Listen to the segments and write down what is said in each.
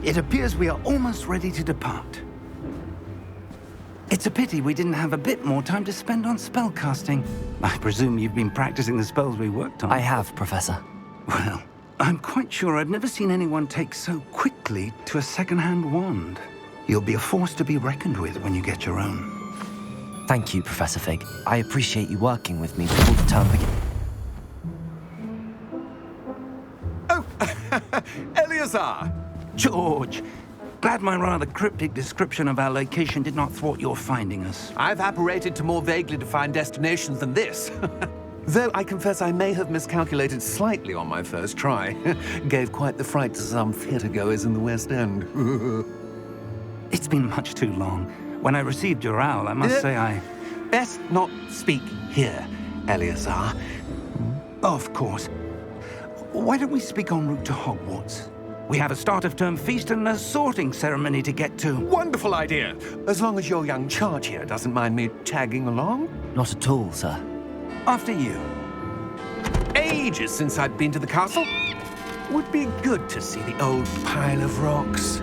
It appears we are almost ready to depart. It's a pity we didn't have a bit more time to spend on spellcasting. I presume you've been practicing the spells we worked on. I have, Professor. Well, I'm quite sure I've never seen anyone take so quickly to a second-hand wand. You'll be a force to be reckoned with when you get your own. Thank you, Professor Fig. I appreciate you working with me before the term begins. Oh, Eleazar! George, glad my rather cryptic description of our location did not thwart your finding us. I've apparated to more vaguely defined destinations than this. Though I confess I may have miscalculated slightly on my first try. Gave quite the fright to some theatre-goers in the West End. It's been much too long. When I received your owl, I must say I... Best not speak here, Eleazar. Of course. Why don't we speak en route to Hogwarts? We have a start-of-term feast and a sorting ceremony to get to. Wonderful idea! As long as your young charge here doesn't mind me tagging along. Not at all, sir. After you. Ages since I'd been to the castle. Would be good to see the old pile of rocks.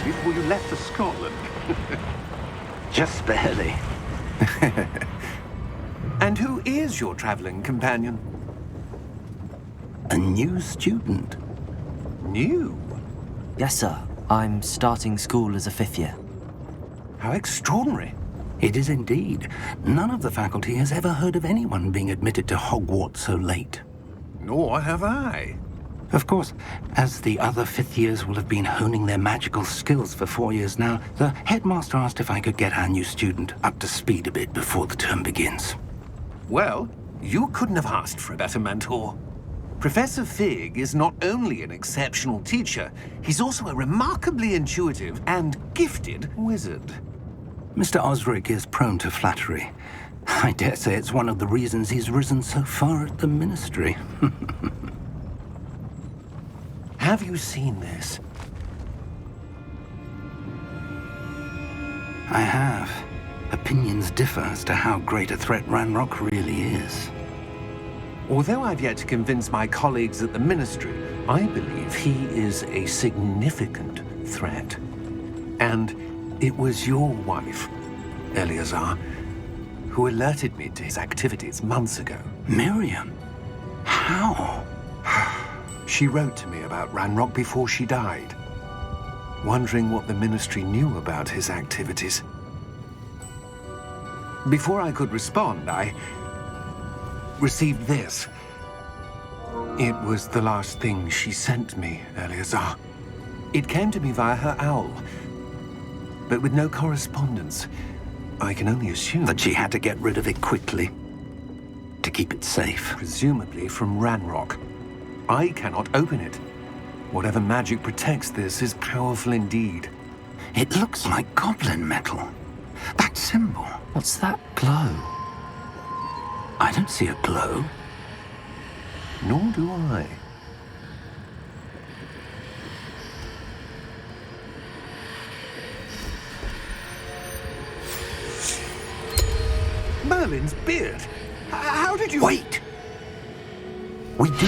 Before you left for Scotland. Just barely. And who is your traveling companion? A new student. New? Yes, sir. I'm starting school as a 5th year. How extraordinary. It is indeed. None of the faculty has ever heard of anyone being admitted to Hogwarts so late. Nor have I. Of course, as the other 5th years will have been honing their magical skills for 4 years now, the headmaster asked if I could get our new student up to speed a bit before the term begins. Well, you couldn't have asked for a better mentor. Professor Fig is not only an exceptional teacher, he's also a remarkably intuitive and gifted wizard. Mr. Osric is prone to flattery. I dare say it's one of the reasons he's risen so far at the ministry. Have you seen this? I have. Opinions differ as to how great a threat Ranrock really is. Although I've yet to convince my colleagues at the ministry, I believe he is a significant threat. And it was your wife, Eleazar, who alerted me to his activities months ago. Miriam? How? She wrote to me about Ranrock before she died, wondering what the ministry knew about his activities. Before I could respond, I received this. It was the last thing she sent me, Eleazar. It came to me via her owl, but with no correspondence. I can only assume That she had to get rid of it quickly, to keep it safe. presumably from Ranrock. I cannot open it. Whatever magic protects this is powerful indeed. It looks like goblin metal. That symbol. What's that glow? I don't see a glow. Nor do I. Merlin's beard. How did you... Wait! We do...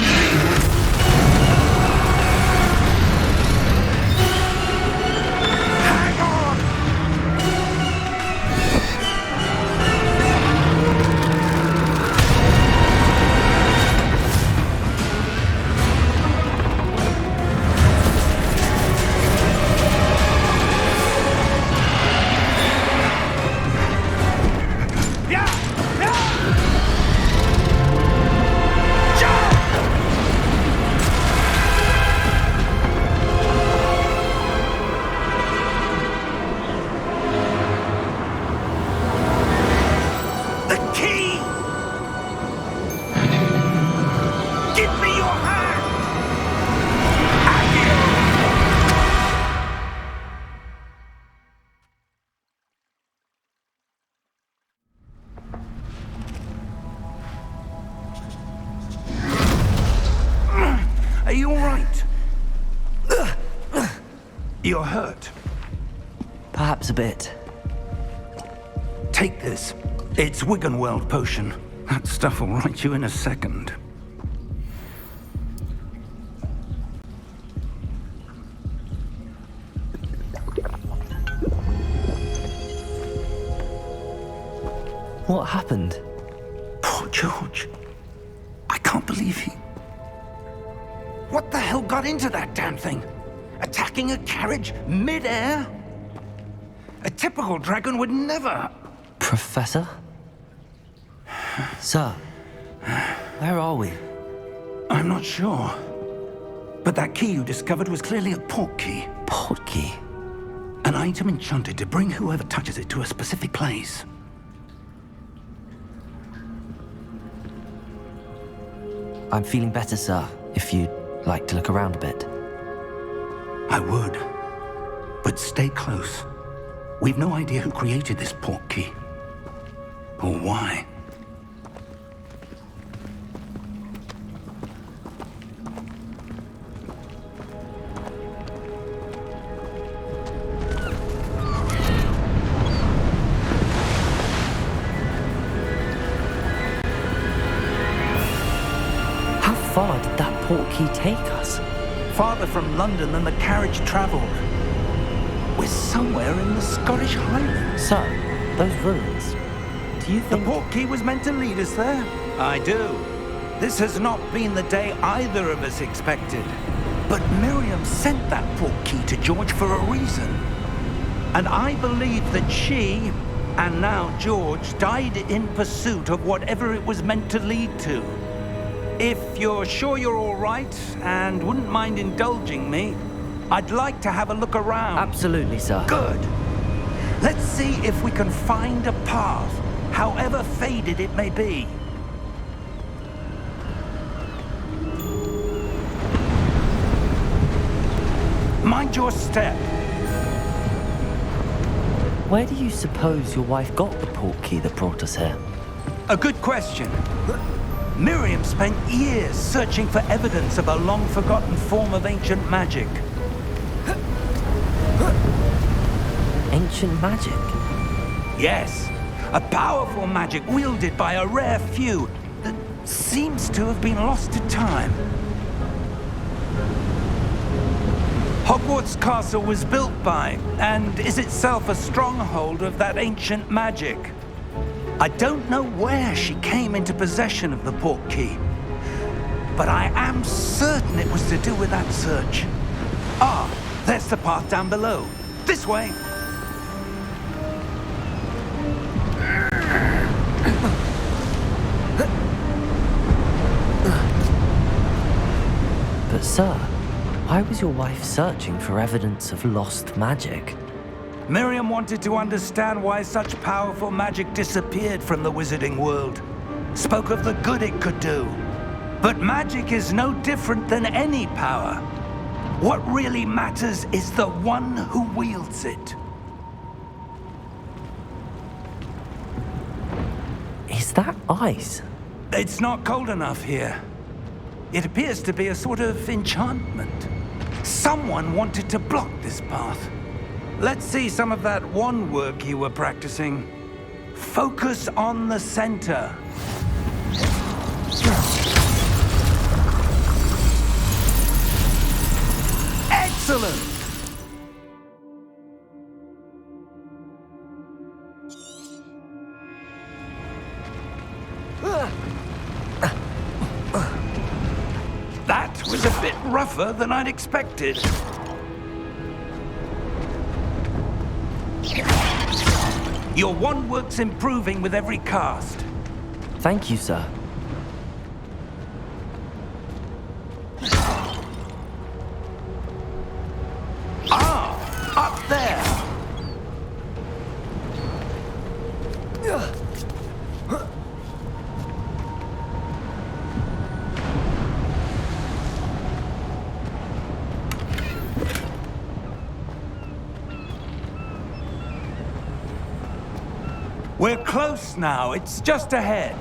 Hang on! You're hurt. Perhaps a bit. Take this. It's Wiggenweld potion. That stuff will right you in a second. What happened? Poor George. I can't believe he... What the hell got into that damn thing? Attacking a carriage mid-air? A typical dragon would never... Professor? Sir, where are we? I'm not sure. But that key you discovered was clearly a port key. Port key? An item enchanted to bring whoever touches it to a specific place. I'm feeling better, sir, if you'd like to look around a bit. I would. But stay close. We've no idea who created this port key. Or why. How far did that port key take us? Farther from London than the carriage traveled. We're somewhere in the Scottish Highlands. Sir, those ruins. Do you The think... port key was meant to lead us there? I do. This has not been the day either of us expected. But Miriam sent that port key to George for a reason. And I believe that she, and now George, died in pursuit of whatever it was meant to lead to. If you're sure you're all right and wouldn't mind indulging me, I'd like to have a look around. Absolutely, sir. Good. Let's see if we can find a path, however faded it may be. Mind your step. Where do you suppose your wife got the port key that brought us here? A good question. Miriam spent years searching for evidence of a long-forgotten form of ancient magic. Ancient magic? Yes, a powerful magic wielded by a rare few that seems to have been lost to time. Hogwarts Castle was built by, and is itself a stronghold of that ancient magic. I don't know where she came into possession of the port key, but I am certain it was to do with that search. Ah, there's the path down below. This way. But sir, why was your wife searching for evidence of lost magic? Miriam wanted to understand why such powerful magic disappeared from the wizarding world. Spoke of the good it could do. But magic is no different than any power. What really matters is the one who wields it. Is that ice? It's not cold enough here. It appears to be a sort of enchantment. Someone wanted to block this path. Let's see some of that wand work you were practicing. Focus on the center. Excellent! That was a bit rougher than I'd expected. Your wand work's improving with every cast. Thank you, sir. Ah, up there. We're close now. It's just ahead.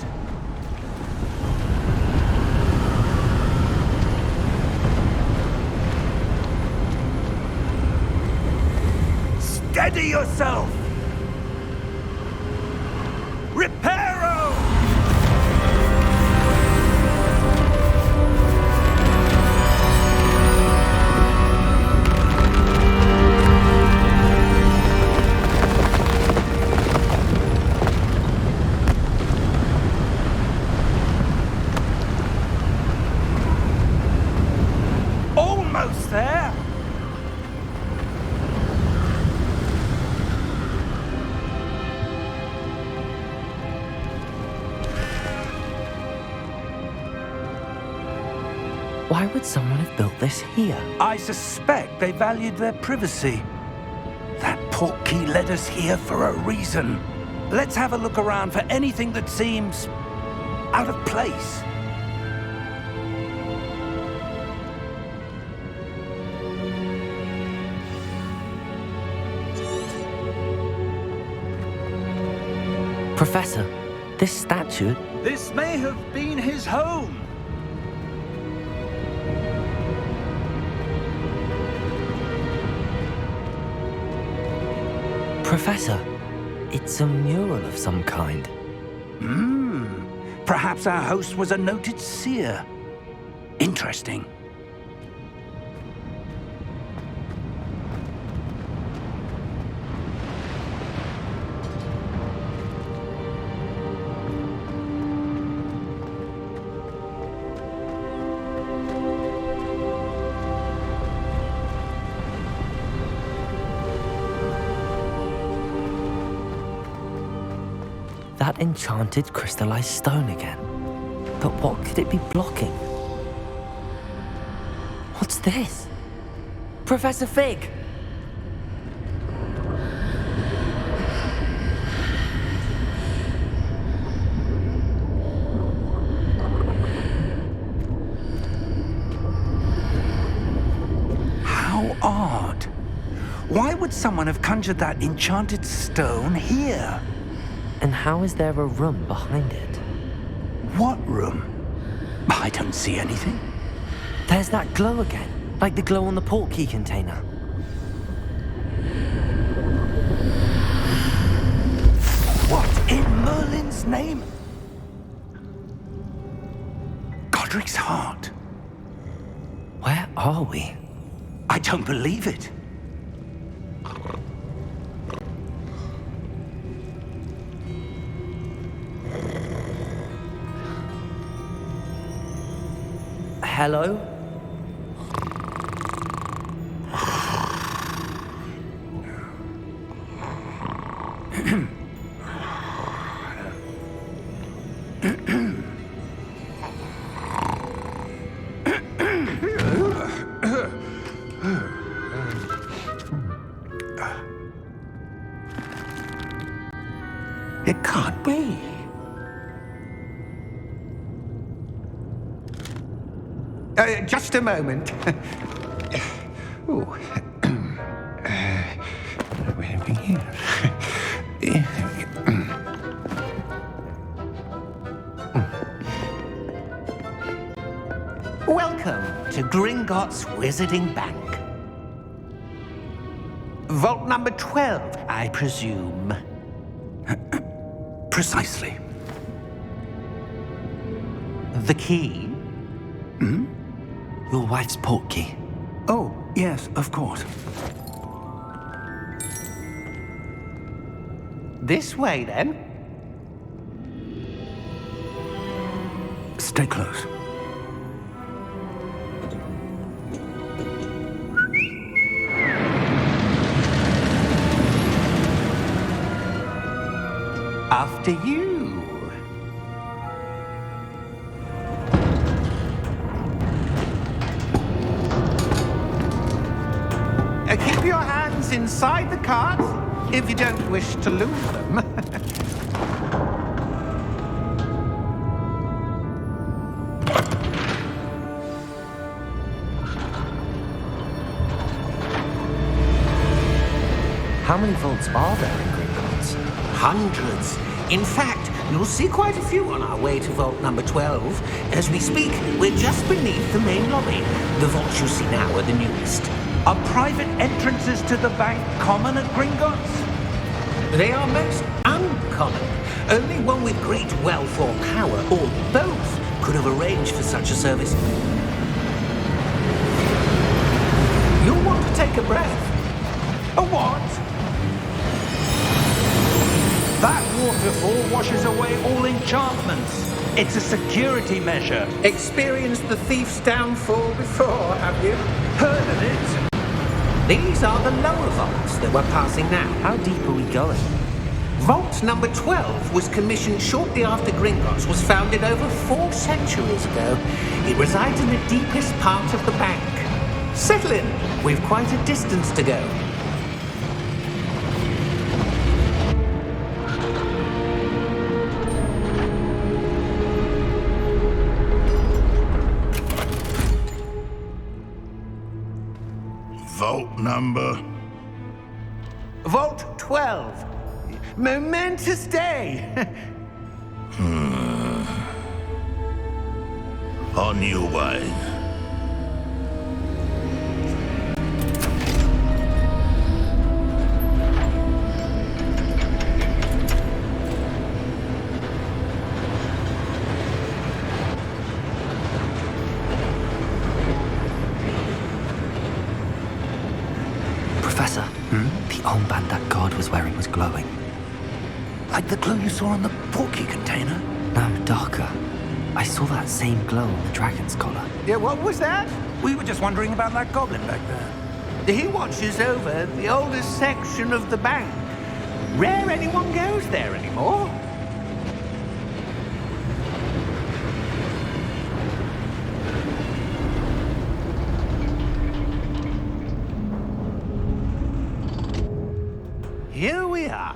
Steady yourself! Reparo! Almost there! Why would someone have built this here? I suspect they valued their privacy. That portkey led us here for a reason. Let's have a look around for anything that seems out of place. Professor, this statue... This may have been his home. Professor, it's a mural of some kind. Perhaps our host was a noted seer. Interesting. That enchanted crystallized stone again. But what could it be blocking? What's this? Professor Fig! How odd. Why would someone have conjured that enchanted stone here? And how is there a room behind it? What room? I don't see anything. There's that glow again, like the glow on the portkey container. What in Merlin's name? Godric's heart. Where are we? I don't believe it. Hello? It can't be. Just a moment. Ooh. What have we here? Welcome to Gringotts Wizarding Bank. Vault number 12, I presume. Precisely. The key? Your wife's portkey. Oh, yes, of course. This way, then. Stay close. After you. Keep your hands inside the cart if you don't wish to lose them. How many vaults are there in Gringotts? Hundreds. In fact, you'll see quite a few on our way to vault number 12. As we speak, we're just beneath the main lobby. The vaults you see now are the newest. Are private entrances to the bank common at Gringotts? They are most uncommon. Only one with great wealth or power, or both, could have arranged for such a service. You'll want to take a breath. A what? That waterfall washes away all enchantments. It's a security measure. Experienced the thief's downfall before, have you? Heard of it? These are the lower vaults that we're passing now. How deep are we going? Vault number 12 was commissioned shortly after Gringotts was founded over 4 centuries ago. It resides in the deepest part of the bank. Settle in. We've quite a distance to go. Vault number? Vault 12. Momentous day. On your way. Professor, the armband that guard was wearing was glowing. Like the glow you saw on the portkey container? No, darker. I saw that same glow on the dragon's collar. Yeah, what was that? We were just wondering about that goblin back there. He watches over the oldest section of the bank. Rare anyone goes there anymore. Here we are.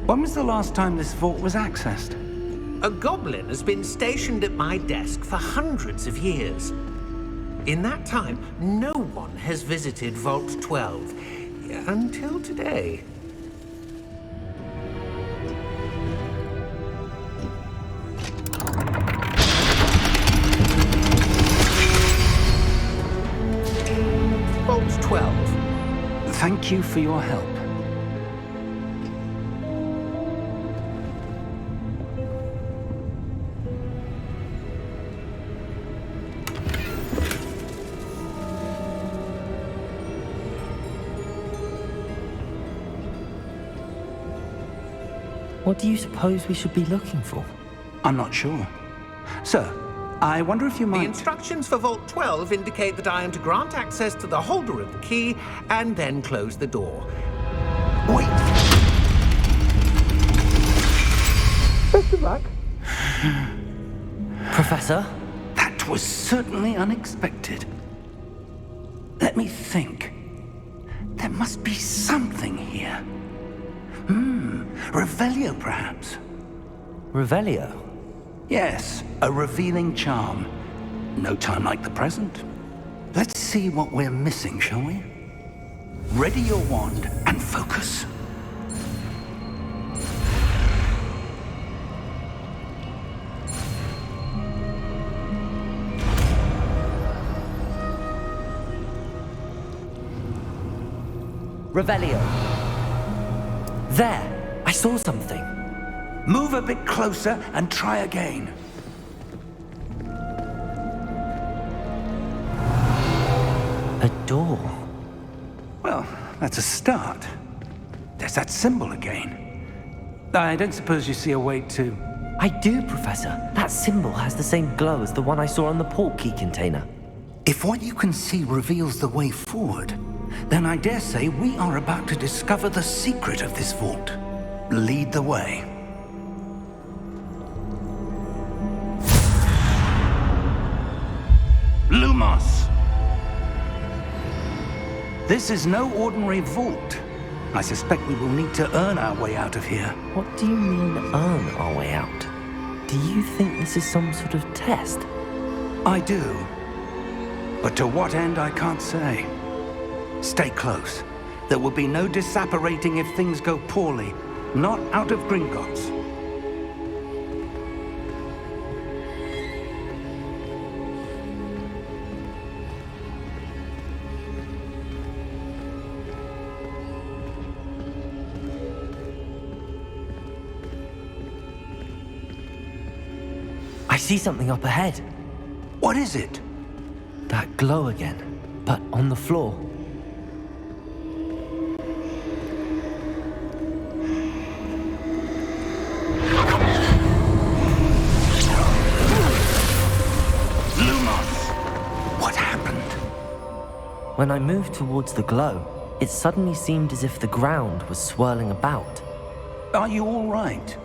When was the last time this vault was accessed? A goblin has been stationed at my desk for hundreds of years. In that time, no one has visited Vault 12 until today. Vault 12. Thank you for your help. What do you suppose we should be looking for? I'm not sure. Sir, I wonder if you The might... instructions for Vault 12 indicate that I am to grant access to the holder of the key and then close the door. Wait! Best of luck. Professor? That was certainly unexpected. Let me think. There must be something here. Revelio, perhaps? Revelio? Yes, a revealing charm. No time like the present. Let's see what we're missing, shall we? Ready your wand and focus. Revelio. There! I saw something. Move a bit closer and try again. A door. Well, that's a start. There's that symbol again. I don't suppose you see a way to... I do, Professor. That symbol has the same glow as the one I saw on the portkey container. If what you can see reveals the way forward, then I dare say we are about to discover the secret of this vault. Lead the way. Lumos! This is no ordinary vault. I suspect we will need to earn our way out of here. What do you mean, earn our way out? Do you think this is some sort of test? I do. But to what end, I can't say. Stay close. There will be no disapparating if things go poorly. Not out of Gringotts. I see something up ahead. What is it? That glow again, but on the floor. What happened? When I moved towards the glow, it suddenly seemed as if the ground was swirling about. Are you all right?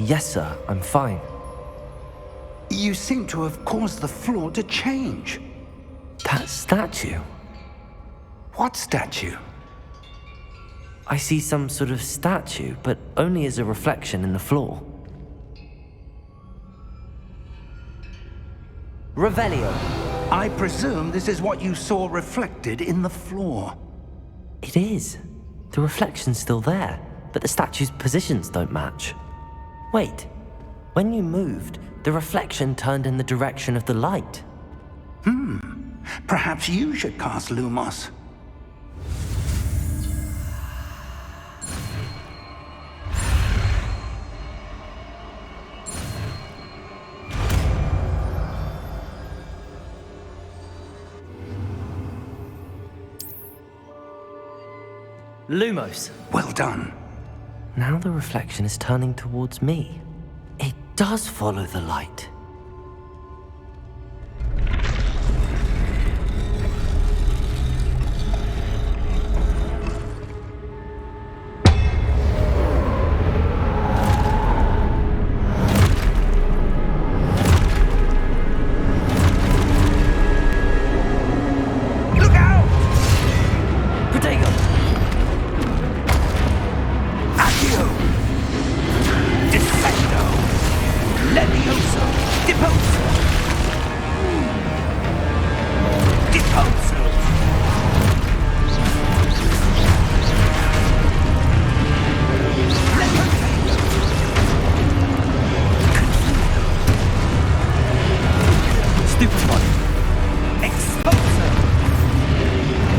Yes, sir, I'm fine. You seem to have caused the floor to change. That statue. What statue? I see some sort of statue, but only as a reflection in the floor. Revelio. I presume this is what you saw reflected in the floor. It is. The reflection's still there, but the statue's positions don't match. Wait, when you moved, the reflection turned in the direction of the light. Perhaps you should cast Lumos. Lumos. Well done. Now the reflection is turning towards me. It does follow the light. Look out! Protego! Accio! Defendo! Levioso! Deposo! Deposo! Lepotato! Stupefy! Exposo!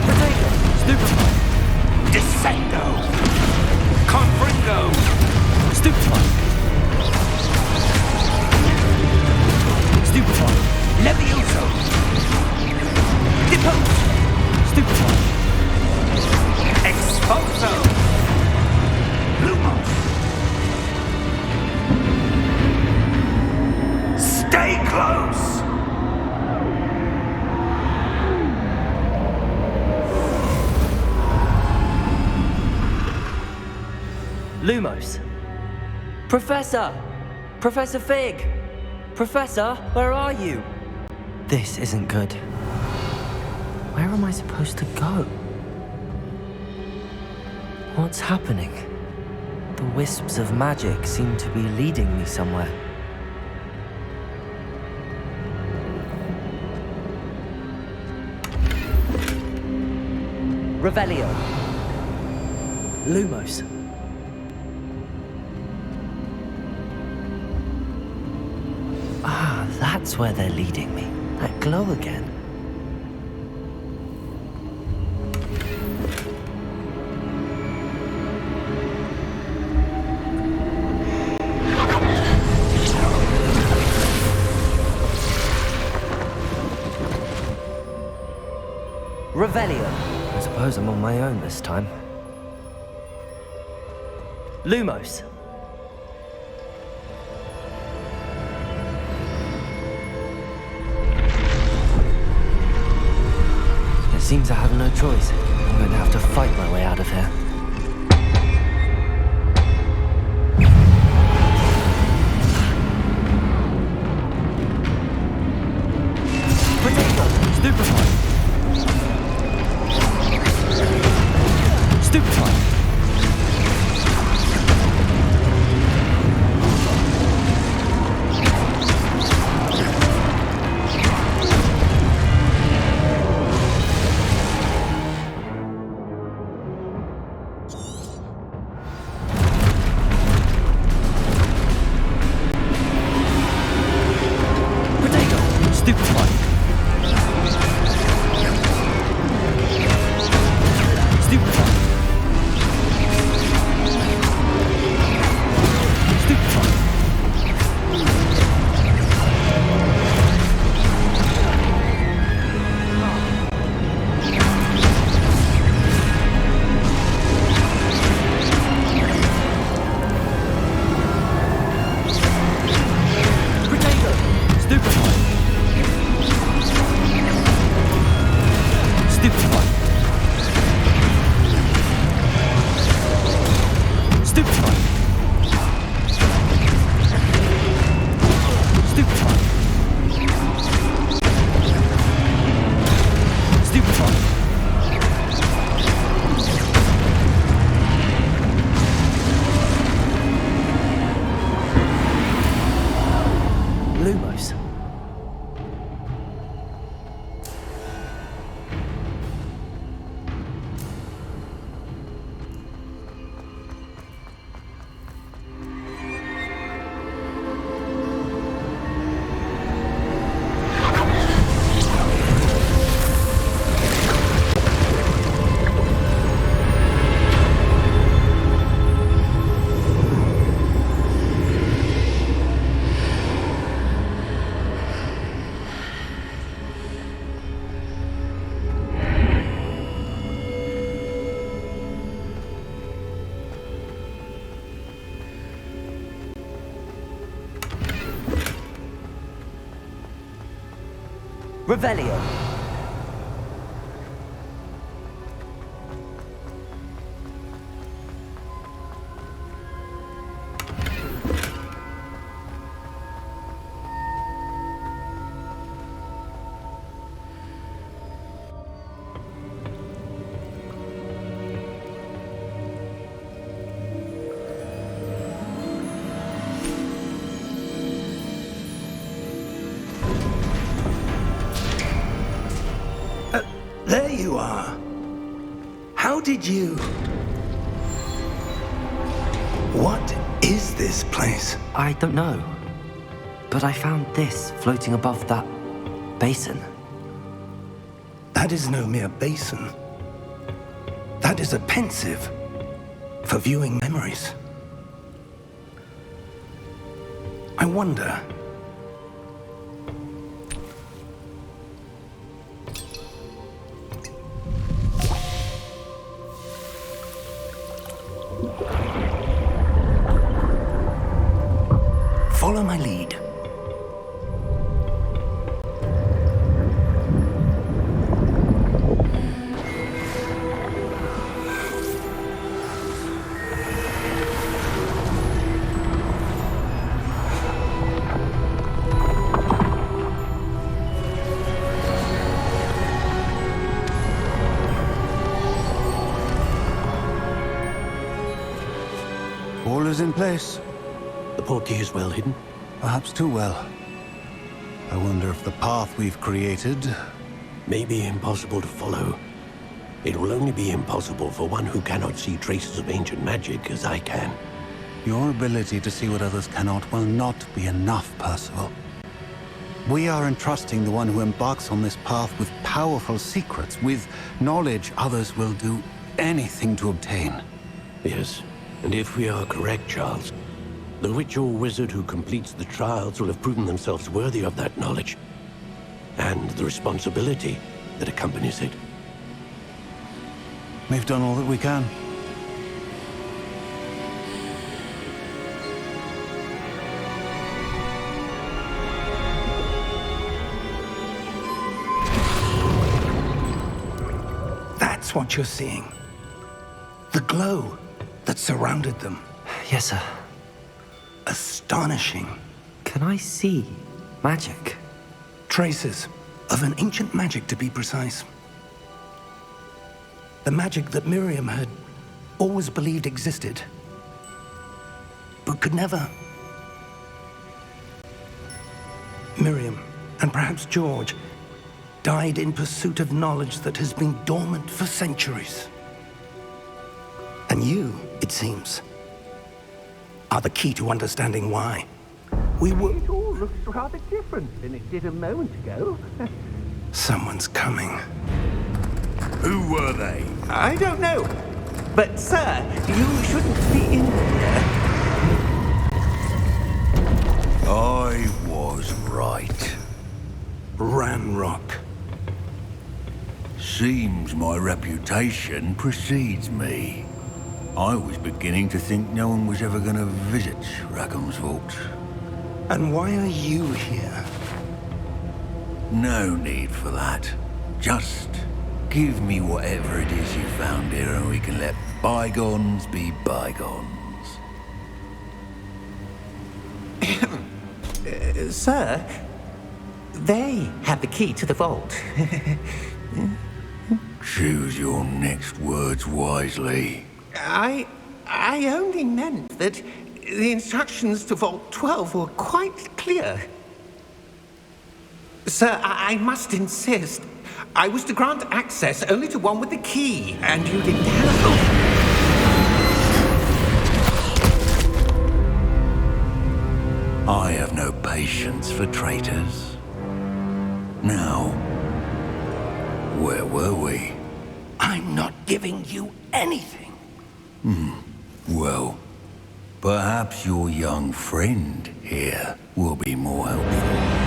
Protego! Stupefy! Descendo! Confringo! Stupefy! Stupefy! Levioso! Depose! Stupefy! Exposo! Lumos! Stay close! Lumos! Professor! Professor Fig! Professor, where are you? This isn't good. Where am I supposed to go? What's happening? The wisps of magic seem to be leading me somewhere. Revelio. Lumos. Ah, that's where they're leading me. That glow again. Revelio. I suppose I'm on my own this time. Lumos. It seems I have no choice. I'm going to have to fight my way out of here. Potato! Stupefy! Stupefy! Lumos. Revelio. There you are. How did you... What is this place? I don't know. But I found this floating above that basin. That is no mere basin. That is a pensive for viewing memories. I wonder... Follow my lead. All is in place. The portkey is well hidden. Perhaps too well. I wonder if the path we've created... May be impossible to follow. It will only be impossible for one who cannot see traces of ancient magic as I can. Your ability to see what others cannot will not be enough, Percival. We are entrusting the one who embarks on this path with powerful secrets, with knowledge others will do anything to obtain. Yes, and if we are correct, Charles, the witch or wizard who completes the trials will have proven themselves worthy of that knowledge, and the responsibility that accompanies it. We've done all that we can. That's what you're seeing. The glow that surrounded them. Yes, sir. Astonishing. Can I see magic? Traces of an ancient magic, to be precise. The magic that Miriam had always believed existed, but could never. Miriam, and perhaps George, died in pursuit of knowledge that has been dormant for centuries. And you, it seems, are the key to understanding why. We were... It all looks rather different than it did a moment ago. Someone's coming. Who were they? I don't know. But, sir, you shouldn't be in here. I was right. Ranrock. Seems my reputation precedes me. I was beginning to think no one was ever going to visit Rackham's vault. And why are you here? No need for that. Just give me whatever it is you found here and we can let bygones be bygones. Sir, they have the key to the vault. Choose your next words wisely. I only meant that the instructions to Vault 12 were quite clear. Sir, I must insist. I was to grant access only to one with the key, and you didn't have... I have no patience for traitors. Now, where were we? I'm not giving you anything. Well, perhaps your young friend here will be more helpful.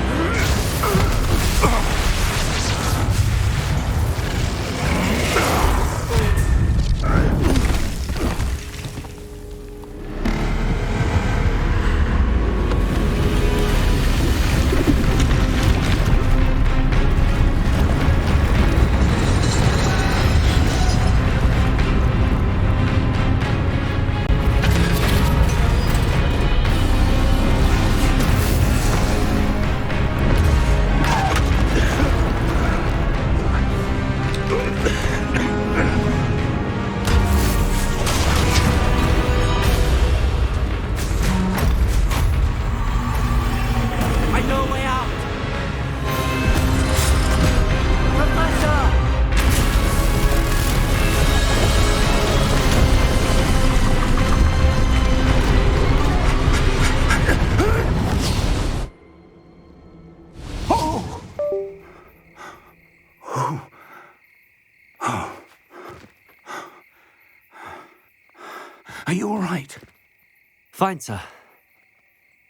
Are you all right? Fine, sir.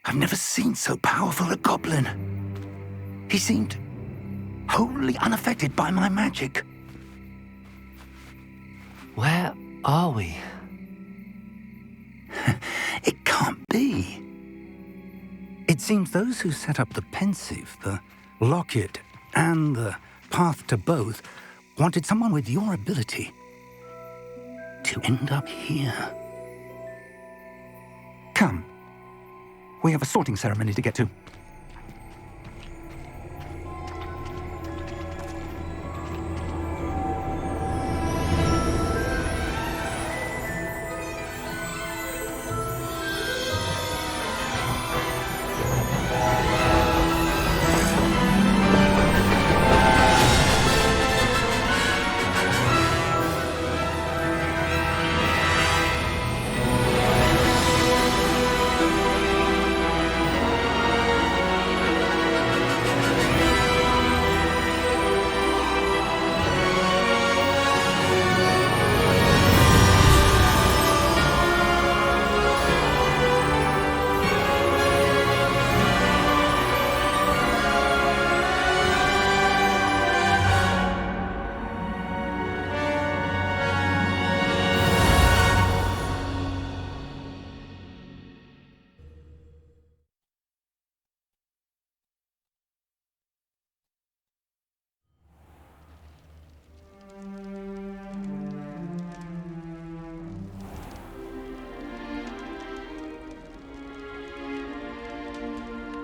I've never seen so powerful a goblin. He seemed wholly unaffected by my magic. Where are we? It can't be. It seems those who set up the pensive, the locket, and the path to both wanted someone with your ability to end up here. Come. We have a sorting ceremony to get to.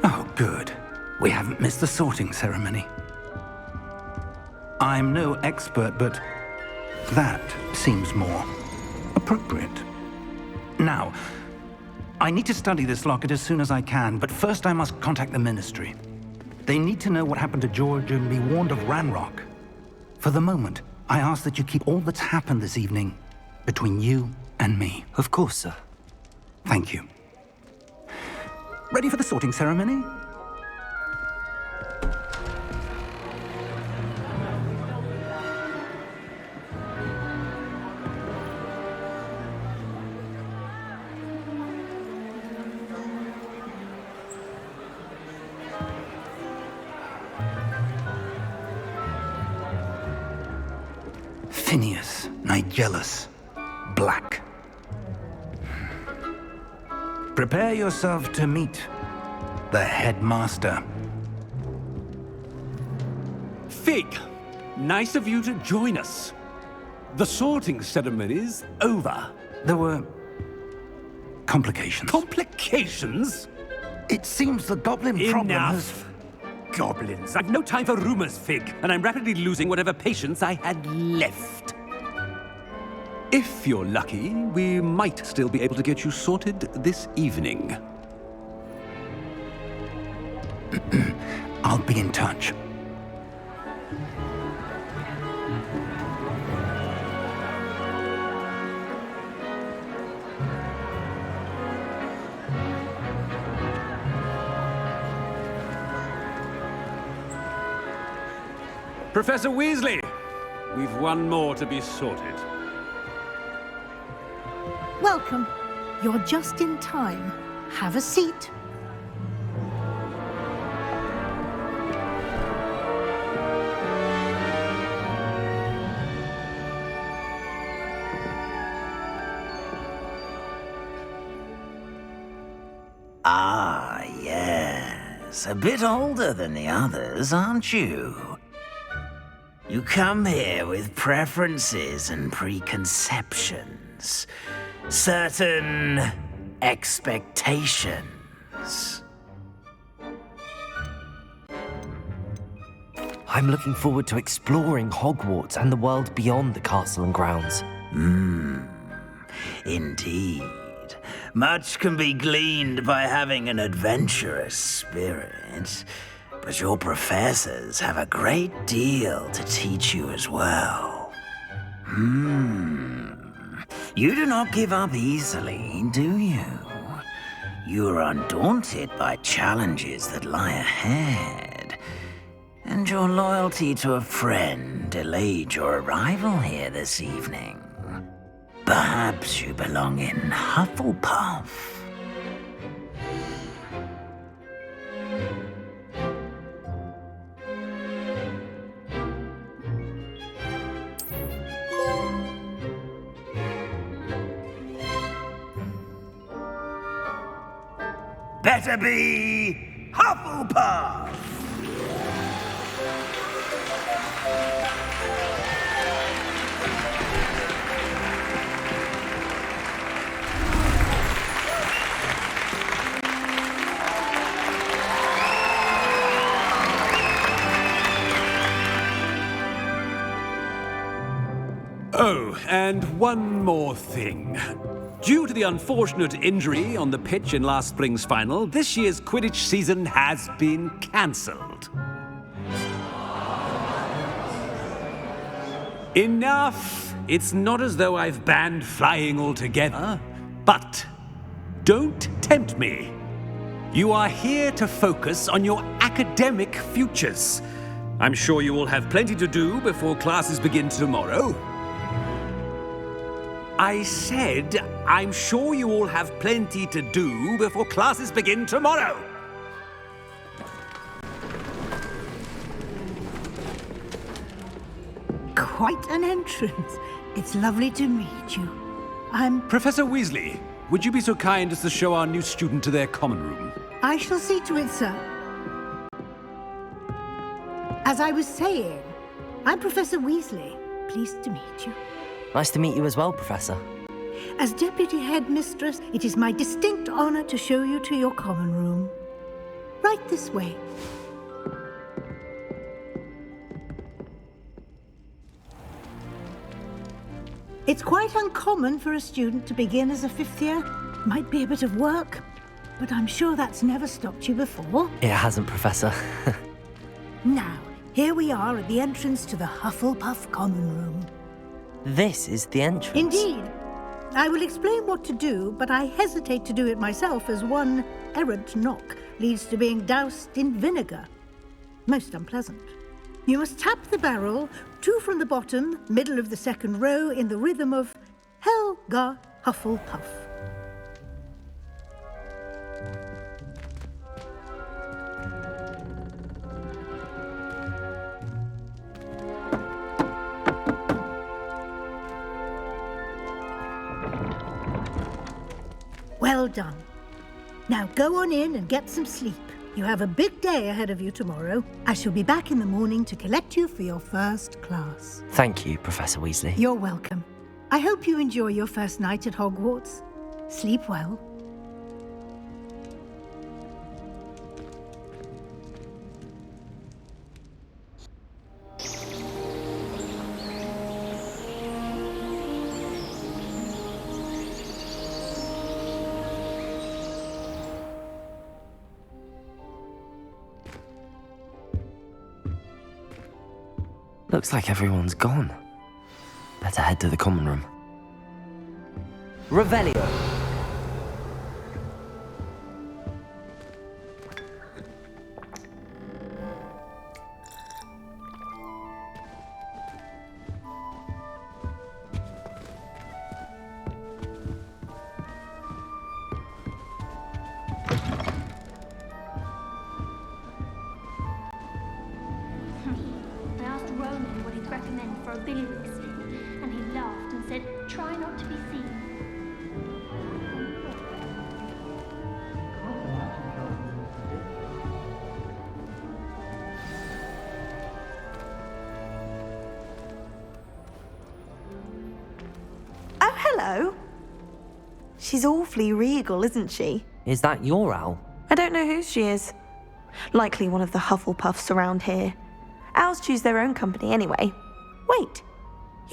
Oh, good. We haven't missed the sorting ceremony. I'm no expert, but that seems more appropriate. Now, I need to study this locket as soon as I can, but first I must contact the Ministry. They need to know what happened to George and be warned of Ranrock. For the moment, I ask that you keep all that's happened this evening between you and me. Of course, sir. Thank you. Ready for the sorting ceremony? Phineas, Nigellus, Black. Prepare yourself to meet the headmaster. Fig, nice of you to join us. The sorting ceremony's over. There were complications. Complications? It seems the goblin problem has... Enough. Goblins. I've no time for rumors, Fig, and I'm rapidly losing whatever patience I had left. If you're lucky, we might still be able to get you sorted this evening. I'll be in touch. Professor Weasley, we've one more to be sorted. Welcome. You're just in time. Have a seat. Ah, yes. A bit older than the others, aren't you? You come here with preferences and preconceptions. Certain expectations. I'm looking forward to exploring Hogwarts and the world beyond the castle and grounds. Indeed. Much can be gleaned by having an adventurous spirit, but your professors have a great deal to teach you as well. You do not give up easily, do you? You are undaunted by challenges that lie ahead, and your loyalty to a friend delayed your arrival here this evening. Perhaps you belong in Hufflepuff. Better be Hufflepuff! Oh, and one more thing. Due to the unfortunate injury on the pitch in last spring's final, this year's Quidditch season has been cancelled. Enough! It's not as though I've banned flying altogether, but don't tempt me. You are here to focus on your academic futures. I'm sure you will have plenty to do before classes begin tomorrow. I said, I'm sure you all have plenty to do before classes begin tomorrow. Quite an entrance. It's lovely to meet you. I'm... Professor Weasley, would you be so kind as to show our new student to their common room? I shall see to it, sir. As I was saying, I'm Professor Weasley. Pleased to meet you. Nice to meet you as well, Professor. As Deputy Headmistress, it is my distinct honor to show you to your common room. Right this way. It's quite uncommon for a student to begin as a fifth year. Might be a bit of work, but I'm sure that's never stopped you before. It hasn't, Professor. Now, here we are at the entrance to the Hufflepuff common room. This is the entrance. Indeed. I will explain what to do, but I hesitate to do it myself as one errant knock leads to being doused in vinegar. Most unpleasant. You must tap the barrel, 2 from the bottom, middle of the second row, in the rhythm of Helga Hufflepuff. Well done. Now go on in and get some sleep. You have a big day ahead of you tomorrow. I shall be back in the morning to collect you for your first class. Thank you, Professor Weasley. You're welcome. I hope you enjoy your first night at Hogwarts. Sleep well. Looks like everyone's gone. Better head to the common room. Revelio. I asked Roman what he'd recommend for a billiard scene, and he laughed and said, try not to be seen. Oh, hello. She's awfully regal, isn't she? Is that your owl? I don't know who she is. Likely one of the Hufflepuffs around here. Owls choose their own company anyway. Wait,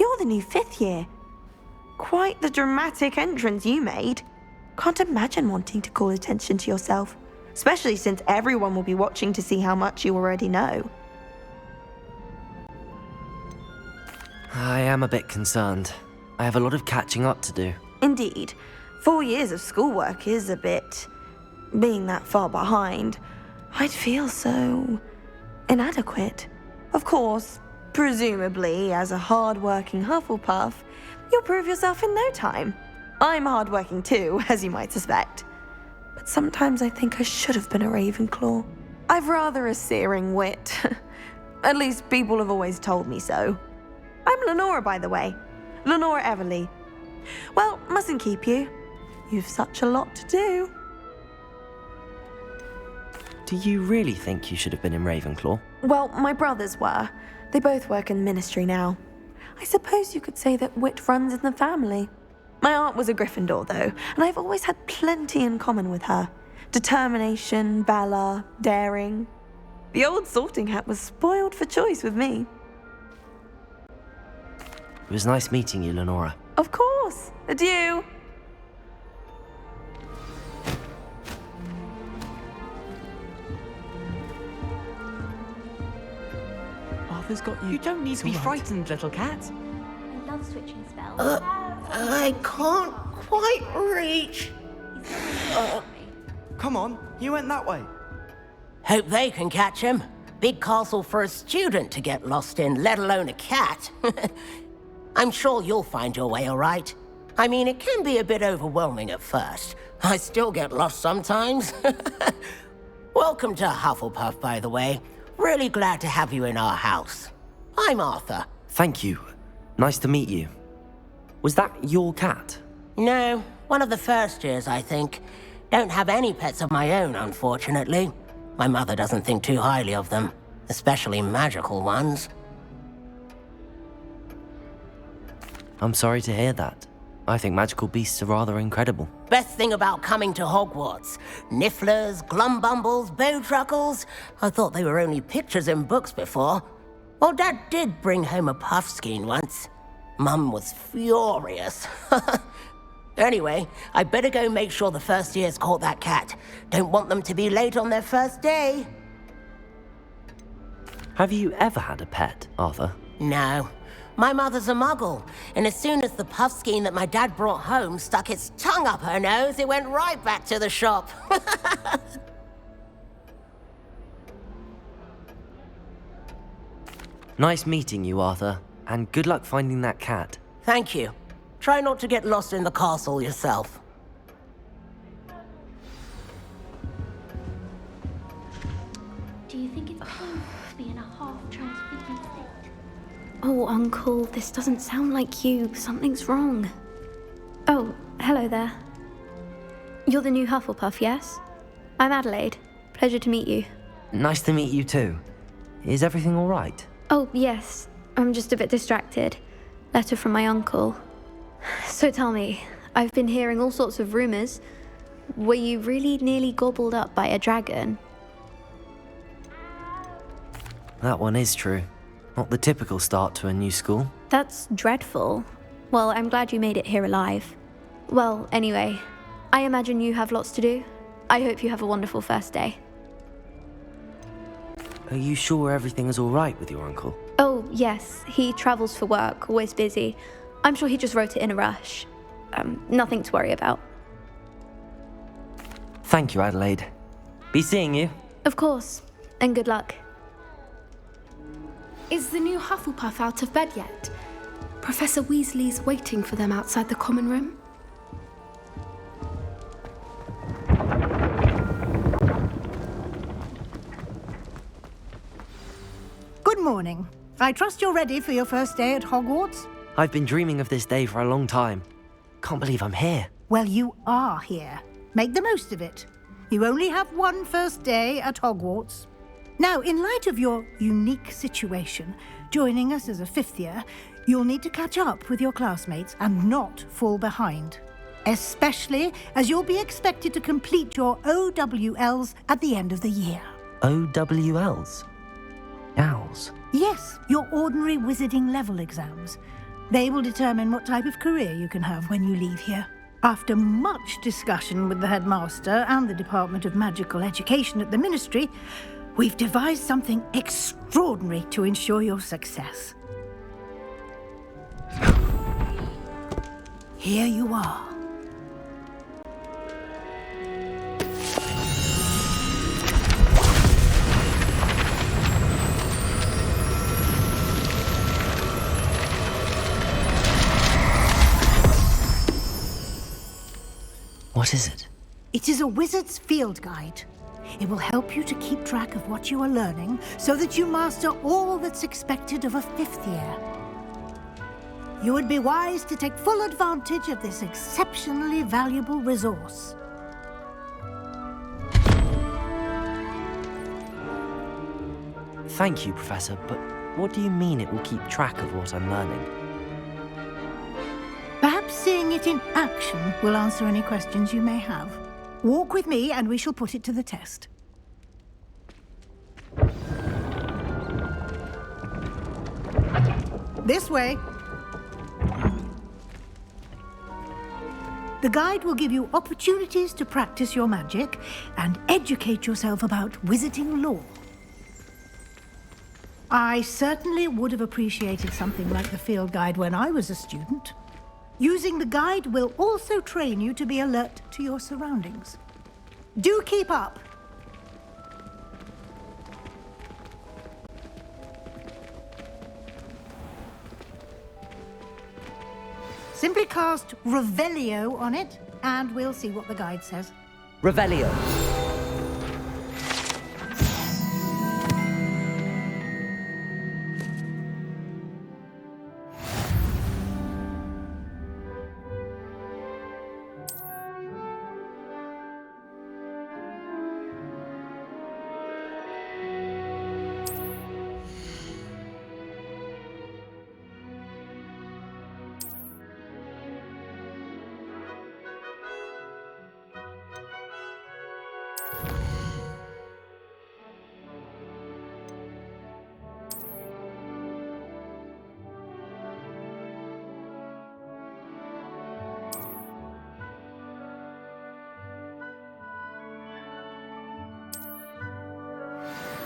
you're the new 5th year. Quite the dramatic entrance you made. Can't imagine wanting to call attention to yourself, especially since everyone will be watching to see how much you already know. I am a bit concerned. I have a lot of catching up to do. Indeed, 4 years of schoolwork is a bit... Being that far behind, I'd feel so... inadequate. Of course, presumably, as a hard-working Hufflepuff, you'll prove yourself in no time. I'm hard-working too, as you might suspect. But sometimes I think I should have been a Ravenclaw. I've rather a searing wit. At least people have always told me so. I'm Lenora, by the way. Lenora Everly. Well, mustn't keep you. You've such a lot to do. Do you really think you should have been in Ravenclaw? Well, my brothers were. They both work in the ministry now. I suppose you could say that wit runs in the family. My aunt was a Gryffindor, though, and I've always had plenty in common with her. Determination, valor, daring. The old sorting hat was spoiled for choice with me. It was nice meeting you, Lenora. Of course. Adieu. Arthur's got you. You don't need to be frightened, little cat. I love switching spells. I can't quite reach. Come on, you went that way. Hope they can catch him. Big castle for a student to get lost in, let alone a cat. I'm sure you'll find your way all right. I mean, it can be a bit overwhelming at first. I still get lost sometimes. Welcome to Hufflepuff, by the way. Really glad to have you in our house. I'm Arthur. Thank you. Nice to meet you. Was that your cat? No, one of the first years, I think. Don't have any pets of my own, unfortunately. My mother doesn't think too highly of them, especially magical ones. I'm sorry to hear that. I think magical beasts are rather incredible. Best thing about coming to Hogwarts. Nifflers, glumbumbles, bowtruckles. I thought they were only pictures in books before. Well, Dad did bring home a puffskein once. Mum was furious. Anyway, I better go make sure the first years caught that cat. Don't want them to be late on their first day. Have you ever had a pet, Arthur? No. My mother's a muggle, and as soon as the puffskein that my dad brought home stuck its tongue up her nose, it went right back to the shop. Nice meeting you, Arthur, and good luck finding that cat. Thank you. Try not to get lost in the castle yourself. Do you think it's painful to be in a half-transfigured state? Oh, Uncle, this doesn't sound like you. Something's wrong. Oh, hello there. You're the new Hufflepuff, yes? I'm Adelaide. Pleasure to meet you. Nice to meet you too. Is everything all right? Oh, yes. I'm just a bit distracted. Letter from my uncle. So tell me, I've been hearing all sorts of rumors. Were you really nearly gobbled up by a dragon? That one is true. Not the typical start to a new school. That's dreadful. Well, I'm glad you made it here alive. Well, anyway, I imagine you have lots to do. I hope you have a wonderful first day. Are you sure everything is all right with your uncle? Oh, yes. He travels for work, always busy. I'm sure he just wrote it in a rush. Nothing to worry about. Thank you, Adelaide. Be seeing you. Of course. And good luck. Is the new Hufflepuff out of bed yet? Professor Weasley's waiting for them outside the common room. Good morning. I trust you're ready for your first day at Hogwarts? I've been dreaming of this day for a long time. Can't believe I'm here. Well, you are here. Make the most of it. You only have one first day at Hogwarts. Now, in light of your unique situation, joining us as a fifth year, you'll need to catch up with your classmates and not fall behind. Especially as you'll be expected to complete your OWLs at the end of the year. OWLs? Owls? Yes, your ordinary wizarding level exams. They will determine what type of career you can have when you leave here. After much discussion with the headmaster and the Department of Magical Education at the Ministry, we've devised something extraordinary to ensure your success. Here you are. What is it? It is a wizard's field guide. It will help you to keep track of what you are learning so that you master all that's expected of a fifth year. You would be wise to take full advantage of this exceptionally valuable resource. Thank you, Professor, but what do you mean it will keep track of what I'm learning? Perhaps seeing it in action will answer any questions you may have. Walk with me and we shall put it to the test. This way. The guide will give you opportunities to practice your magic and educate yourself about wizarding lore. I certainly would have appreciated something like the field guide when I was a student. Using the guide will also train you to be alert to your surroundings. Do keep up! Simply cast Revelio on it, and we'll see what the guide says. Revelio.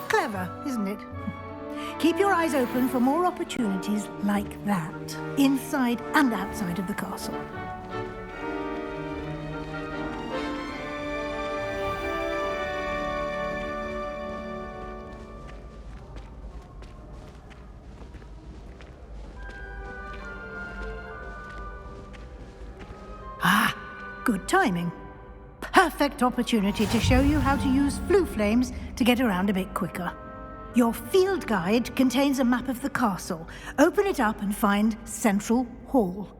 Clever, isn't it? Keep your eyes open for more opportunities like that, inside and outside of the castle. Ah, good timing. Perfect opportunity to show you how to use flue flames to get around a bit quicker. Your field guide contains a map of the castle. Open it up and find Central Hall.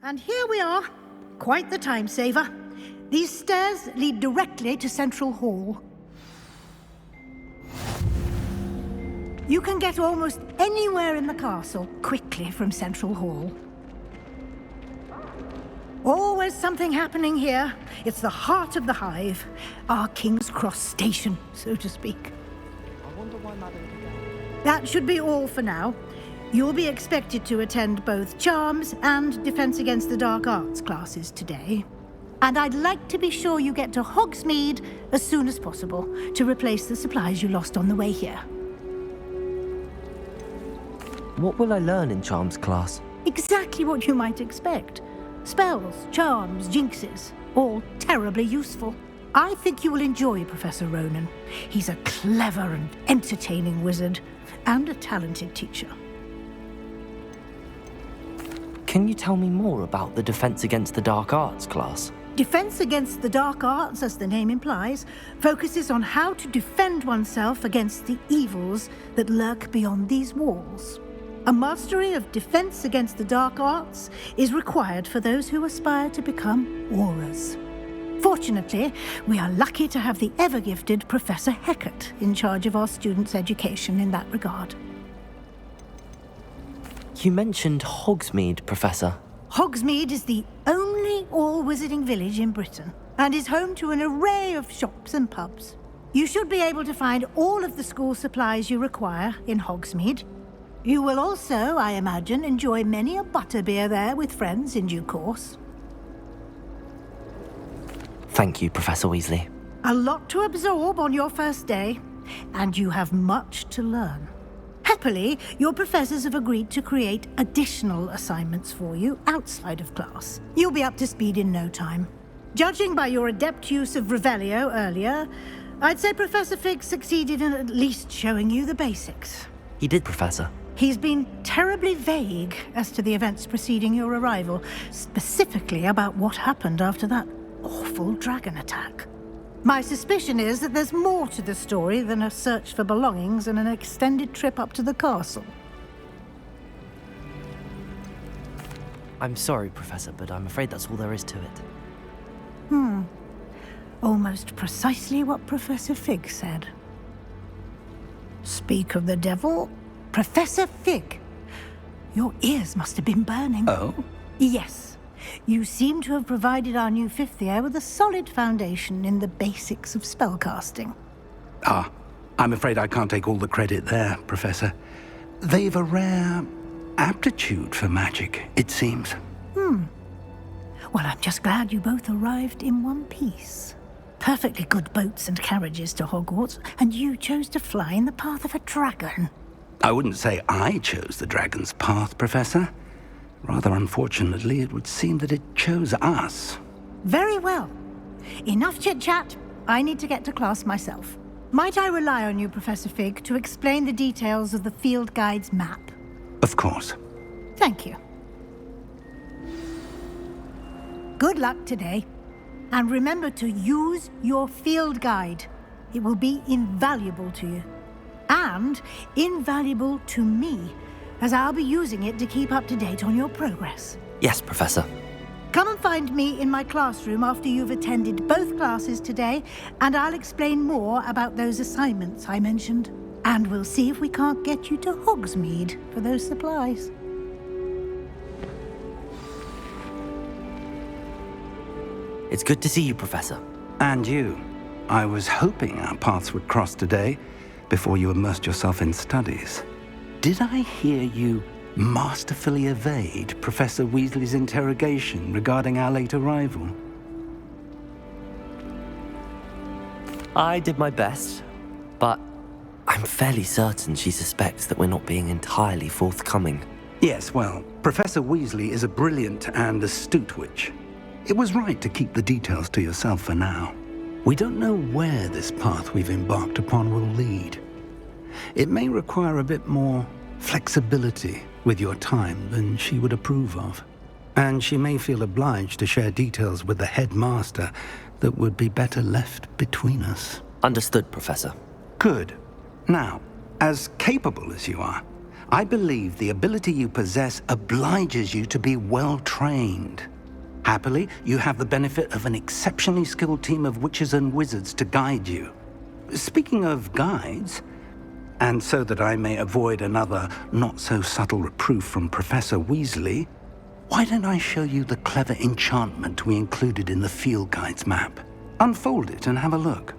And here we are. Quite the time saver. These stairs lead directly to Central Hall. You can get almost anywhere in the castle quickly from Central Hall. Always something happening here. It's the heart of the Hive. Our King's Cross station, so to speak. That should be all for now. You'll be expected to attend both Charms and Defense Against the Dark Arts classes today. And I'd like to be sure you get to Hogsmeade as soon as possible to replace the supplies you lost on the way here. What will I learn in Charms class? Exactly what you might expect. Spells, charms, jinxes, all terribly useful. I think you will enjoy Professor Ronan. He's a clever and entertaining wizard, and a talented teacher. Can you tell me more about the Defense Against the Dark Arts class? Defense Against the Dark Arts, as the name implies, focuses on how to defend oneself against the evils that lurk beyond these walls. A mastery of Defense Against the Dark Arts is required for those who aspire to become Aurors. Fortunately, we are lucky to have the ever-gifted Professor Hecat in charge of our students' education in that regard. You mentioned Hogsmeade, Professor. Hogsmeade is the only all-wizarding village in Britain and is home to an array of shops and pubs. You should be able to find all of the school supplies you require in Hogsmeade. You will also, I imagine, enjoy many a butterbeer there with friends in due course. Thank you, Professor Weasley. A lot to absorb on your first day, and you have much to learn. Happily, your professors have agreed to create additional assignments for you outside of class. You'll be up to speed in no time. Judging by your adept use of Revelio earlier, I'd say Professor Fig succeeded in at least showing you the basics. He did, Professor. He's been terribly vague as to the events preceding your arrival, specifically about what happened after that awful dragon attack. My suspicion is that there's more to the story than a search for belongings and an extended trip up to the castle. I'm sorry, Professor, but I'm afraid that's all there is to it. Almost precisely what Professor Fig said. Speak of the devil, Professor Fig. Your ears must have been burning. Oh? Yes. You seem to have provided our new fifth year with a solid foundation in the basics of spellcasting. Ah, I'm afraid I can't take all the credit there, Professor. They've a rare aptitude for magic, it seems. Well, I'm just glad you both arrived in one piece. Perfectly good boats and carriages to Hogwarts, and you chose to fly in the path of a dragon. I wouldn't say I chose the dragon's path, Professor. Rather unfortunately, it would seem that it chose us. Very well. Enough chit-chat. I need to get to class myself. Might I rely on you, Professor Fig, to explain the details of the field guide's map? Of course. Thank you. Good luck today. And remember to use your field guide. It will be invaluable to you. And invaluable to me, as I'll be using it to keep up to date on your progress. Yes, Professor. Come and find me in my classroom after you've attended both classes today, and I'll explain more about those assignments I mentioned. And we'll see if we can't get you to Hogsmeade for those supplies. It's good to see you, Professor. And you. I was hoping our paths would cross today, before you immersed yourself in studies. Did I hear you masterfully evade Professor Weasley's interrogation regarding our late arrival? I did my best, but I'm fairly certain she suspects that we're not being entirely forthcoming. Yes, well, Professor Weasley is a brilliant and astute witch. It was right to keep the details to yourself for now. We don't know where this path we've embarked upon will lead. It may require a bit more flexibility with your time than she would approve of. And she may feel obliged to share details with the headmaster that would be better left between us. Understood, Professor. Good. Now, as capable as you are, I believe the ability you possess obliges you to be well-trained. Happily, you have the benefit of an exceptionally skilled team of witches and wizards to guide you. Speaking of guides, and so that I may avoid another not-so-subtle reproof from Professor Weasley, why don't I show you the clever enchantment we included in the field guide's map? Unfold it and have a look.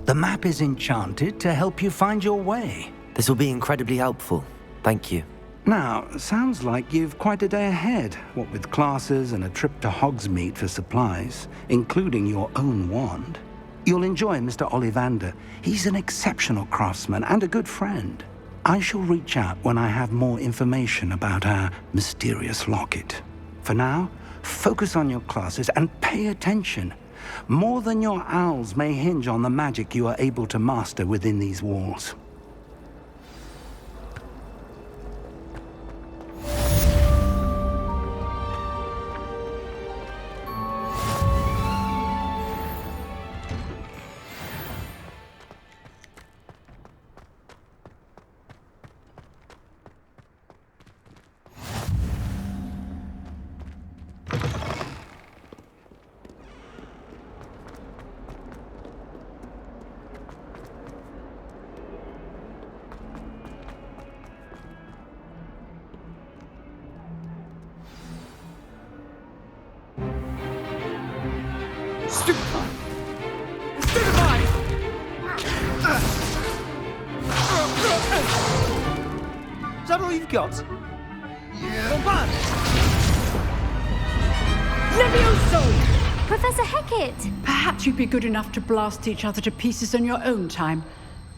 The map is enchanted to help you find your way. This will be incredibly helpful. Thank you. Now, sounds like you've quite a day ahead, what with classes and a trip to Hogsmeade for supplies, including your own wand. You'll enjoy Mr. Ollivander. He's an exceptional craftsman and a good friend. I shall reach out when I have more information about our mysterious locket. For now, focus on your classes and pay attention. More than your owls may hinge on the magic you are able to master within these walls. Stupefy! Stupefy! Is that all you've got? Yeah. Levioso! Professor Hecat! Perhaps you'd be good enough to blast each other to pieces on your own time.